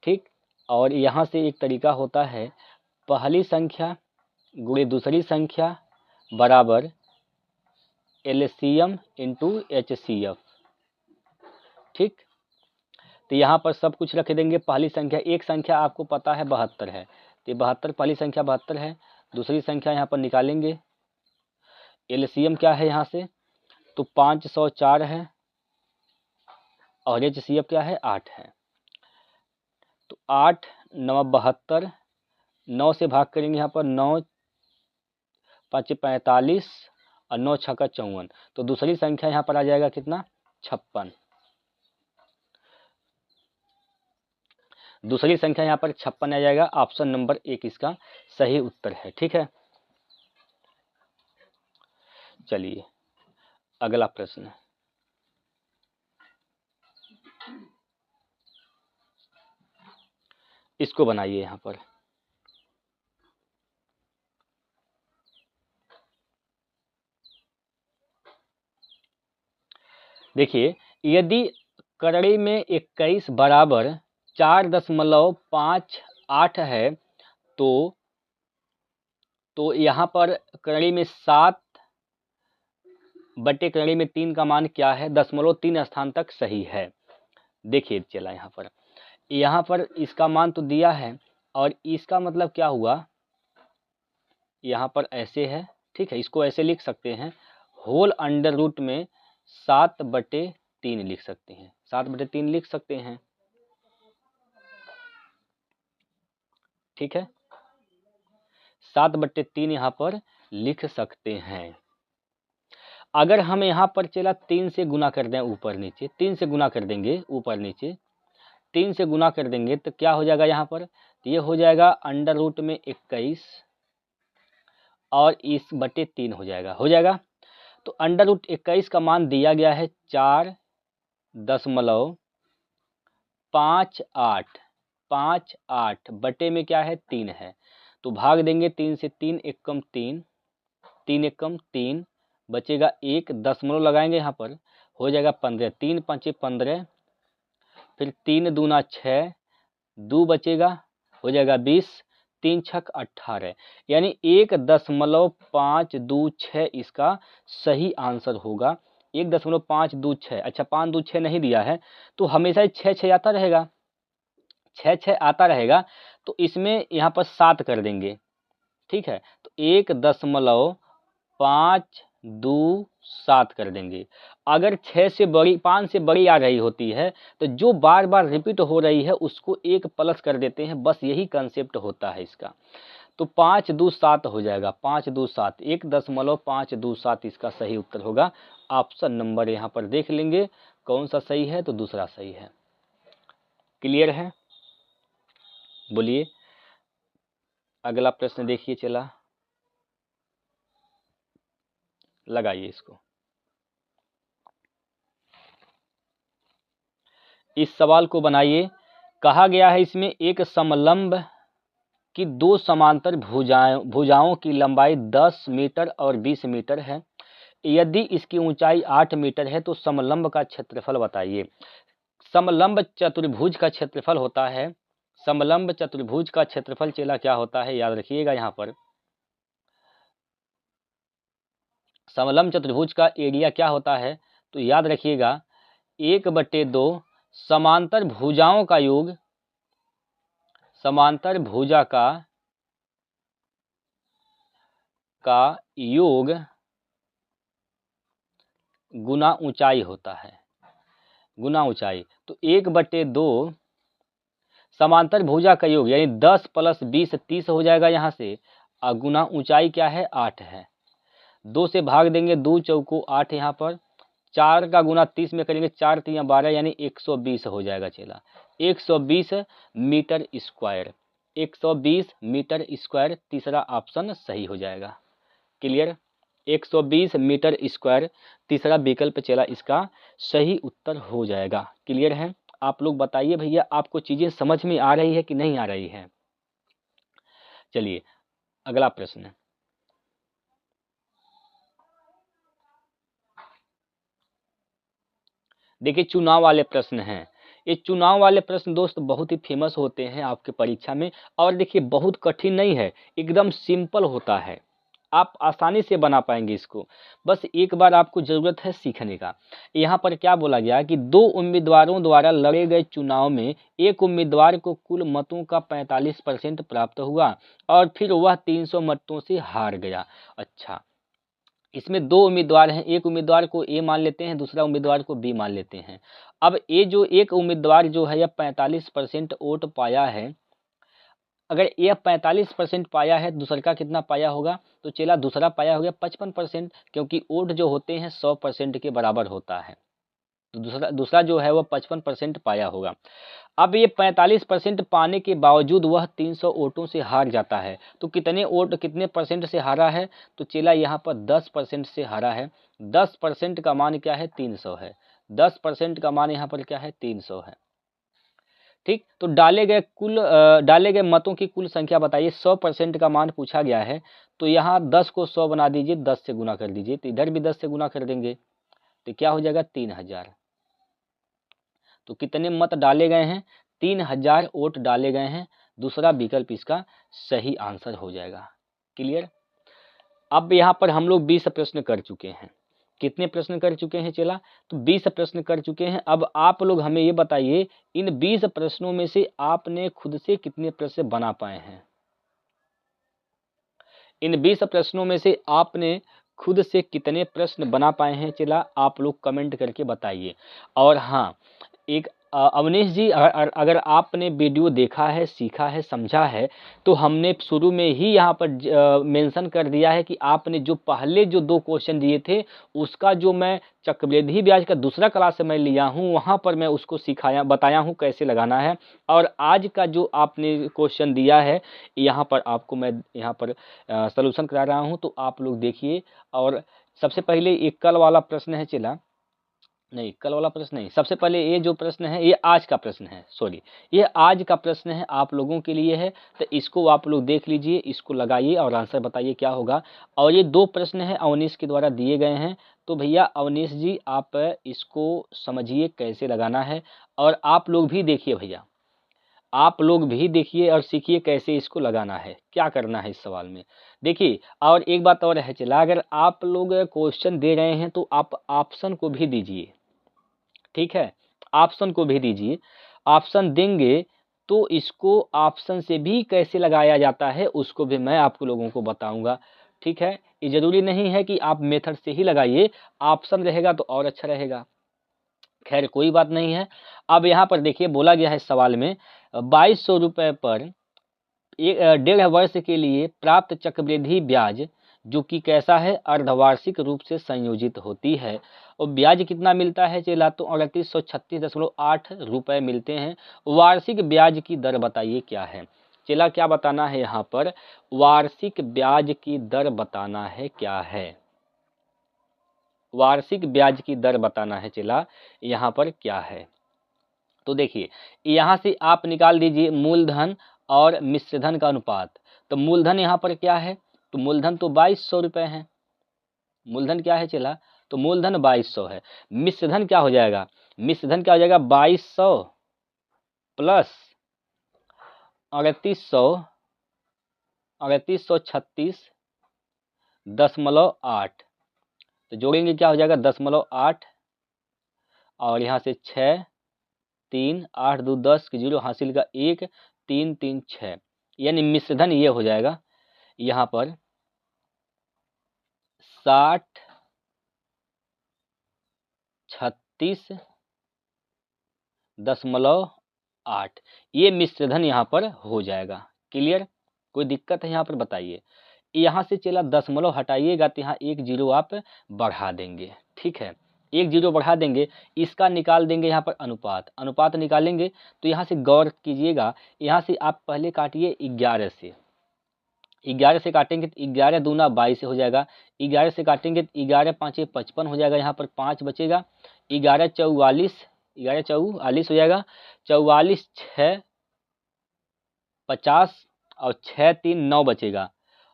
ठीक, और यहाँ से एक तरीका होता है, पहली संख्या गुणे दूसरी संख्या बराबर एलसीएम इंटू एचसीएफ। ठीक, तो यहाँ पर सब कुछ रख देंगे। पहली संख्या, एक संख्या आपको पता है 72 है, तो 72 पहली संख्या 72 है। दूसरी संख्या यहाँ पर निकालेंगे, एलसीएम क्या है यहाँ से, तो 504 है और एचसीएफ क्या है 8 है। तो 8 9 72, 9 से भाग करेंगे यहाँ पर, 9 5 45 और 9 6 54, तो दूसरी संख्या यहाँ पर आ जाएगा कितना 56। दूसरी संख्या यहाँ पर 56 आ जाएगा। ऑप्शन नंबर 1 इसका सही उत्तर है। ठीक है, चलिए अगला प्रश्न। इसको बनाइए यहाँ पर। देखिए, यदि करड़ी में 21 बराबर 4.58 है तो यहाँ पर करड़ी में 7 बटे करड़ी में 3 का मान क्या है, 0.3 स्थान तक सही है। देखिए चला यहाँ पर इसका मान तो दिया है और इसका मतलब क्या हुआ, यहाँ पर ऐसे है। ठीक है, इसको ऐसे लिख सकते हैं, होल अंडर रूट में 7/3 लिख सकते हैं, 7/3 लिख सकते हैं। ठीक है, 7/3 यहाँ पर लिख सकते हैं। अगर हम यहाँ पर चला 3 से गुना कर दें ऊपर नीचे, 3 से गुना कर देंगे ऊपर नीचे, 3 से गुना कर देंगे तो क्या हो जाएगा यहाँ पर, ये हो जाएगा अंडर रूट में 21 और इस बटे 3 हो जाएगा। तो अंडर रूट 21 का मान दिया गया है 4.58 बटे में क्या है 3 है, तो भाग देंगे 3 से, 3 एकम 3, 3 एकम 3, बचेगा 1, दशमलव लगाएंगे यहाँ पर, हो जाएगा 15, 3 5 15, फिर 3 दूना 6, 2 बचेगा, हो जाएगा 20, 3 छक 18, यानी 1.526 इसका सही आंसर होगा। 1.526। अच्छा 526 नहीं दिया है तो हमेशा 6 आता रहेगा, 6 आता रहेगा, तो इसमें यहाँ पर 7 कर देंगे। ठीक है, तो 1.527 कर देंगे। अगर 6 से बड़ी 5 से बड़ी आ रही होती है तो जो बार बार रिपीट हो रही है उसको 1 प्लस कर देते हैं, बस यही कंसेप्ट होता है इसका। तो 527 हो जाएगा, 527, 1.527 इसका सही उत्तर होगा। ऑप्शन नंबर यहाँ पर देख लेंगे कौन सा सही है, तो दूसरा सही है। क्लियर है, बोलिए अगला प्रश्न देखिए, चला लगाइए इसको। इस सवाल को बनाइए। कहा गया है इसमें एक समलंब की 2 समांतर भुजाओं की लंबाई 10 मीटर और 20 मीटर है। यदि इसकी ऊंचाई 8 मीटर है तो समलंब का क्षेत्रफल बताइए। समलंब चतुर्भुज का क्षेत्रफल होता है, समलंब चतुर्भुज का क्षेत्रफल चला क्या होता है, याद रखिएगा यहाँ पर समलंब चतुर्भुज का एरिया क्या होता है, तो याद रखिएगा 1/2 समांतर भुजाओं का योग, समांतर भुजा का योग गुना ऊंचाई होता है, गुना ऊंचाई। तो 1/2 समांतर भुजा का योग यानी 10 + 20 30 हो जाएगा यहाँ से, और गुना ऊंचाई क्या है 8 है। 2 से भाग देंगे, 2 चौको 8 यहाँ पर, 4 का गुना 30 में करेंगे, 4 3 12 यानी 120 हो जाएगा। चला 120 मीटर स्क्वायर, 120 मीटर स्क्वायर तीसरा ऑप्शन सही हो जाएगा। क्लियर, 120 मीटर स्क्वायर तीसरा विकल्प चला इसका सही उत्तर हो जाएगा। क्लियर है, आप लोग बताइए भैया आपको चीजें समझ में आ रही है कि नहीं आ रही है। चलिए अगला प्रश्न, देखिए चुनाव वाले प्रश्न हैं। ये चुनाव वाले प्रश्न दोस्त बहुत ही फेमस होते हैं आपके परीक्षा में, और देखिए बहुत कठिन नहीं है, एकदम सिंपल होता है, आप आसानी से बना पाएंगे इसको, बस एक बार आपको ज़रूरत है सीखने का। यहाँ पर क्या बोला गया कि 2 उम्मीदवारों द्वारा लड़े गए चुनाव में एक उम्मीदवार को कुल मतों का 45% प्राप्त हुआ और फिर वह 300 मतों से हार गया। अच्छा, इसमें दो उम्मीदवार हैं, एक उम्मीदवार को ए मान लेते हैं, दूसरा उम्मीदवार को बी मान लेते हैं। अब ये जो एक उम्मीदवार जो है यह 45% वोट पाया है, अगर ये 45% पाया है, दूसरा का कितना पाया होगा, तो चला दूसरा पाया हो गया 55%, क्योंकि वोट जो होते हैं 100% के बराबर होता है, तो दूसरा दूसरा जो है वह 55% पाया होगा। अब ये 45% पाने के बावजूद वह 300 वोटों से हार जाता है, तो कितने वोट कितने परसेंट से हारा है, तो चला यहाँ पर 10% से हारा है। 10% का मान क्या है, 300 है। 10% का मान यहाँ पर क्या है, 300 है। ठीक, तो डाले गए मतों की कुल संख्या बताइए। 100% का मान पूछा गया है, तो यहाँ 10 को 100 बना दीजिए, 10 से गुना कर दीजिए, तो इधर भी 10 से गुना कर देंगे, तो क्या हो जाएगा, 3000। तो कितने मत डाले गए हैं, 3000 वोट डाले गए हैं। दूसरा विकल्प इसका सही आंसर हो जाएगा। क्लियर। अब यहाँ पर हम लोग 20 प्रश्न कर चुके हैं। कितने प्रश्न कर चुके हैं चला, तो 20 प्रश्न कर चुके हैं। अब आप लोग हमें ये बताइए, इन 20 प्रश्नों में से आपने खुद से कितने प्रश्न बना पाए हैं। इन 20 प्रश्नों में से आपने खुद से कितने प्रश्न बना पाए हैं, चला आप लोग कमेंट करके बताइए। और हाँ, एक अवनीश जी, अगर आपने वीडियो देखा है, सीखा है, समझा है, तो हमने शुरू में ही यहाँ पर मेंशन कर दिया है कि आपने जो पहले जो 2 क्वेश्चन दिए थे, उसका जो मैं चक्रवृद्धि ब्याज का दूसरा क्लास में लिया हूँ, वहाँ पर मैं उसको सिखाया बताया हूँ कैसे लगाना है। और आज का जो आपने क्वेश्चन दिया है, यहाँ पर आपको मैं यहाँ पर सलूशन करा रहा हूँ, तो आप लोग देखिए। और सबसे पहले एक कल वाला प्रश्न है, चला नहीं, कल वाला प्रश्न नहीं, सबसे पहले ये जो प्रश्न है ये आज का प्रश्न है, सॉरी, ये आज का प्रश्न है, आप लोगों के लिए है। तो इसको आप लोग देख लीजिए, इसको लगाइए और आंसर बताइए क्या होगा। और ये 2 प्रश्न है अवनीश के द्वारा दिए गए हैं, तो भैया अवनीश जी आप इसको समझिए कैसे लगाना है। और आप लोग भी देखिए भैया, आप लोग भी देखिए और सीखिए कैसे इसको लगाना है, क्या करना है इस सवाल में। देखिए, और एक बात और है चला, अगर आप लोग क्वेश्चन दे रहे हैं तो आप ऑप्शन को भी दीजिए, ठीक है, ऑप्शन को भी दीजिए। ऑप्शन देंगे तो इसको ऑप्शन से भी कैसे लगाया जाता है उसको भी मैं आपको लोगों को बताऊंगा, ठीक है। ये जरूरी नहीं है कि आप मेथड से ही लगाइए, ऑप्शन रहेगा तो और अच्छा रहेगा। खैर कोई बात नहीं है। अब यहाँ पर देखिए बोला गया है सवाल में, 2200 रुपये पर 1.5 वर्ष के लिए प्राप्त चक्रवृद्धि ब्याज जो कि कैसा है, अर्धवार्षिक रूप से संयोजित होती है। और ब्याज कितना मिलता है चला, तो 3836.8 रुपये मिलते हैं। वार्षिक ब्याज की दर बताइए क्या है। चला क्या बताना है यहाँ पर, वार्षिक ब्याज की दर बताना है क्या है, वार्षिक ब्याज की दर बताना है चला यहाँ पर क्या है। तो देखिए, यहाँ से आप निकाल दीजिए मूलधन और मिश्रधन का अनुपात। तो मूलधन यहाँ पर क्या है, तो मूलधन तो 2200 रुपये है, मूलधन क्या है चला, तो मूलधन 2200 है। मिश्रधन क्या हो जाएगा, मिश्रधन क्या हो जाएगा, 2200 प्लस 3836.8, तो जोड़ेंगे क्या हो जाएगा 10.8, और यहाँ से 6 3 8 2 10 के 0 हासिल का 1 3 3 6, यानी मिश्रधन ये हो जाएगा यहाँ पर 6036.8, ये मिश्रधन यहाँ पर हो जाएगा। क्लियर, कोई दिक्कत है यहाँ पर बताइए। यहाँ से चला 10 हटाइएगा तो यहाँ 1 0 आप बढ़ा देंगे, ठीक है, 1 0 बढ़ा देंगे। इसका निकाल देंगे यहाँ पर अनुपात, अनुपात निकालेंगे तो यहाँ से गौर कीजिएगा, यहाँ से आप पहले काटिए 11 से, 11 से काटेंगे तो 11 दूना 22 हो जाएगा। 11 से काटेंगे तो 11 5 55 हो जाएगा, यहाँ पर 5 बचेगा। 11 44, 11 44 हो जाएगा। 44 6 50 और 6 3 9 बचेगा,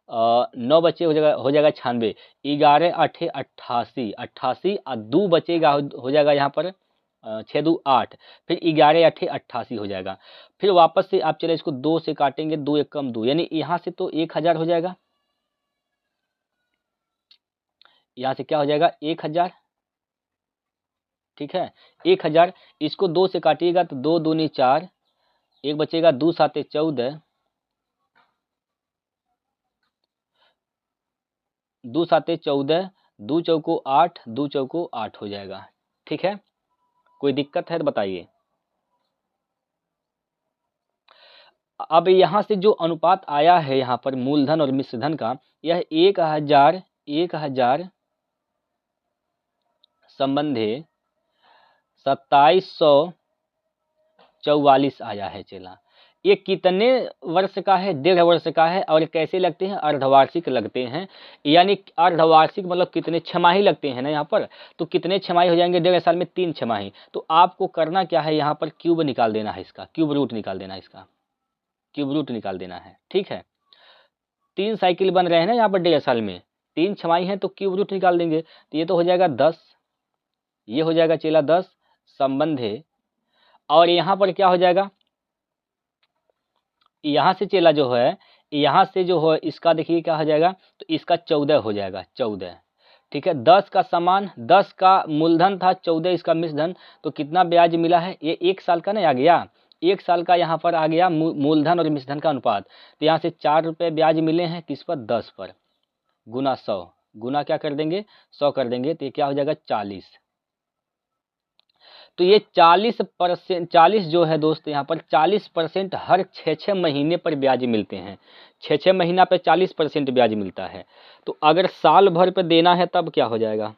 9 बचे हो जाएगा 96। 11 8 88, 88 और 2 बचेगा हो जाएगा यहाँ पर 6 2 8, फिर 11 8 88 हो जाएगा। फिर वापस से आप चले इसको 2 से काटेंगे, 2 1 कम 2, यानी यहाँ से तो 1000 हो जाएगा, यहाँ से क्या हो जाएगा 1000, ठीक है 1000। इसको 2 से काटिएगा तो 2 दूनी 4, 1 बचेगा, 2 7 14, 2 7 14, 2 चौको 8, 2 चौको 8 हो जाएगा। ठीक है, कोई दिक्कत है तो बताइए। अब यहाँ से जो अनुपात आया है यहाँ पर मूलधन और मिश्रधन का, यह 1000 संबंधे 2744 आया है चला। ये कितने वर्ष का है? 1.5 वर्ष का है। और कैसे लगते हैं? अर्धवार्षिक लगते हैं। यानी अर्धवार्षिक मतलब कितने छमाही लगते हैं ना यहाँ पर, तो कितने छमाही हो जाएंगे 1.5 साल में? 3 छमाही। तो आपको करना क्या है, यहाँ पर क्यूब निकाल देना है इसका, क्यूब रूट निकाल देना है इसका, क्यूब रूट निकाल देना है। ठीक है, 3 साइकिल बन रहे हैं ना यहाँ पर 1.5 साल में, 3 छमाही हैं तो क्यूब रूट निकाल देंगे। तो ये तो हो जाएगा 10, ये हो जाएगा चेला 10 संबंधे, और यहाँ पर क्या हो जाएगा, यहाँ से चेला जो है, यहाँ से जो है इसका देखिए क्या हो जाएगा, तो इसका 14 हो जाएगा, 14। ठीक है, 10 का समान, 10 का मूलधन था, 14 इसका मिश्रधन। तो कितना ब्याज मिला है? ये 1 साल का ना आ गया, 1 साल का यहाँ पर आ गया मूलधन और मिश्रधन का अनुपात। तो यहाँ से 4 रुपये ब्याज मिले हैं, किस पर? 10 पर, गुना 100, गुना क्या कर देंगे? 100 कर देंगे। तो ये क्या हो जाएगा? 40। तो ये 40% जो है दोस्त, यहाँ पर 40% हर 6 महीने पर ब्याज मिलते हैं। 6 महीना पे 40% ब्याज मिलता है। तो अगर साल भर पे देना है तब क्या हो जाएगा?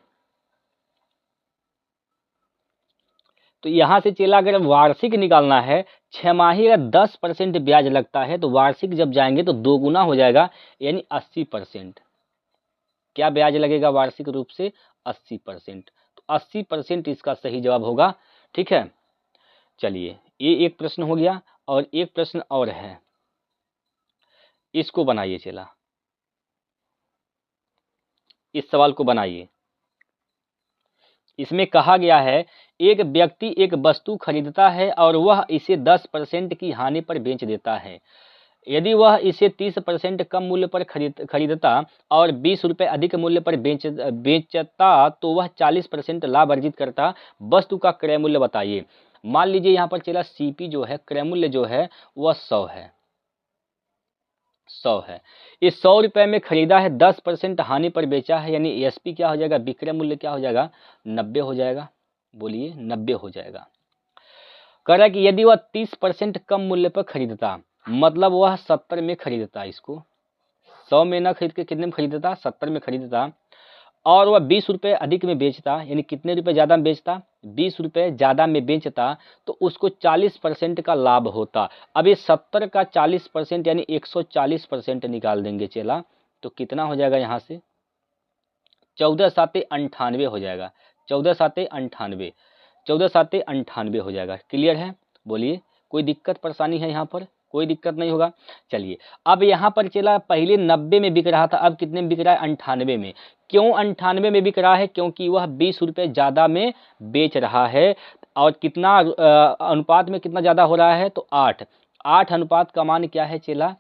तो यहाँ से चला, अगर वार्षिक निकालना है, 6 माही अगर 10% ब्याज लगता है, तो वार्षिक जब जाएंगे तो 2 गुना हो जाएगा, यानी 80%। क्या ब्याज लगेगा वार्षिक रूप से? 80%। तो 80% इसका सही जवाब होगा। ठीक है, चलिए ये एक प्रश्न हो गया, और एक प्रश्न और है, इसको बनाइए चला, इस सवाल को बनाइए। इसमें कहा गया है, एक व्यक्ति एक वस्तु खरीदता है और वह इसे 10% की हानि पर बेच देता है। यदि वह इसे 30% कम मूल्य पर खरीदता और 20 रुपये अधिक मूल्य पर बेचता तो वह 40% लाभ अर्जित करता। वस्तु का क्रय मूल्य बताइए। मान लीजिए यहाँ पर चला सीपी जो है, क्रय मूल्य जो है वह 100 है, 100 है। इस 100 रुपये में खरीदा है, 10% हानि पर बेचा है, यानी एसपी क्या हो जाएगा? विक्रय मूल्य क्या हो जाएगा? 90 हो जाएगा। बोलिए, 90 हो जाएगा। कह रहा है कि यदि वह 30% कम मूल्य पर खरीदता, मतलब वह 70 में खरीदता, इसको 100 में ना खरीद के कितने में खरीदता? 70 में खरीदता, और वह 20 रुपये अधिक में बेचता, यानी कितने रुपए ज़्यादा में बेचता? 20 रुपये ज़्यादा में बेचता, तो उसको 40% का लाभ होता। अब ये 70 का 40% यानी 140% निकाल देंगे चेला, तो कितना हो जाएगा यहाँ से? 14 साते 98 हो जाएगा, 14 साते 98, 14 साते 98 हो जाएगा। क्लियर है? बोलिए, कोई दिक्कत परेशानी है यहाँ पर? कोई दिक्कत नहीं होगा। चलिए, अब यहाँ पर चला, पहले 90 में बिक रहा था, अब कितने में बिक रहा है? 98 में। क्यों 98 में बिक रहा है? क्योंकि वह 20 रुपये ज़्यादा में बेच रहा है। और कितना अनुपात में कितना ज़्यादा हो रहा है? तो 8। 8 अनुपात का मान क्या है चेला?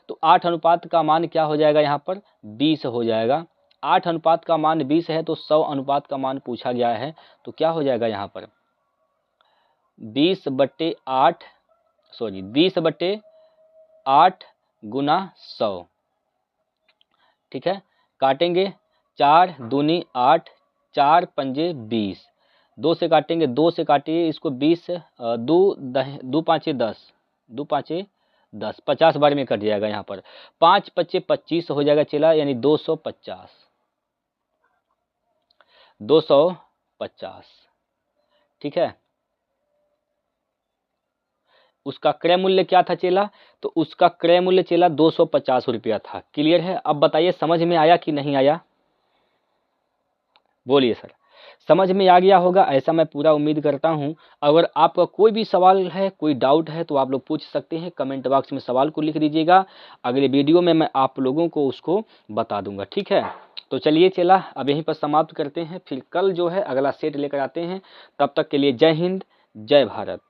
तो 8 अनुपात का मान क्या हो जाएगा यहाँ पर? 20 हो जाएगा। 8 अनुपात का मान 20 है, तो 100 अनुपात का मान पूछा गया है, तो क्या हो जाएगा यहाँ पर? 20/8, सॉरी 20/8 गुना 100। ठीक है, काटेंगे, 4 दूनी 8, 4 पंजे 20, 2 से काटेंगे, 2 से काटिए इसको 20, 2 पाँचे 10, 2 पाँचे 10, 50 बार में कट जाएगा यहाँ पर। 5 पच्चे 25 हो जाएगा चला, यानी 250, 250। ठीक है, उसका क्रय मूल्य क्या था चेला? तो उसका क्रय मूल्य चेला 250 रुपया था। क्लियर है? अब बताइए समझ में आया कि नहीं आया? बोलिए सर, समझ में आ गया होगा, ऐसा मैं पूरा उम्मीद करता हूं। अगर आपका कोई भी सवाल है, कोई डाउट है, तो आप लोग पूछ सकते हैं, कमेंट बॉक्स में सवाल को लिख दीजिएगा। अगले वीडियो में मैं आप लोगों को उसको बता दूंगा। ठीक है, तो चलिए चला, अब यहीं पर समाप्त करते हैं, फिर कल जो है अगला सेट लेकर आते हैं। तब तक के लिए जय हिंद, जय भारत।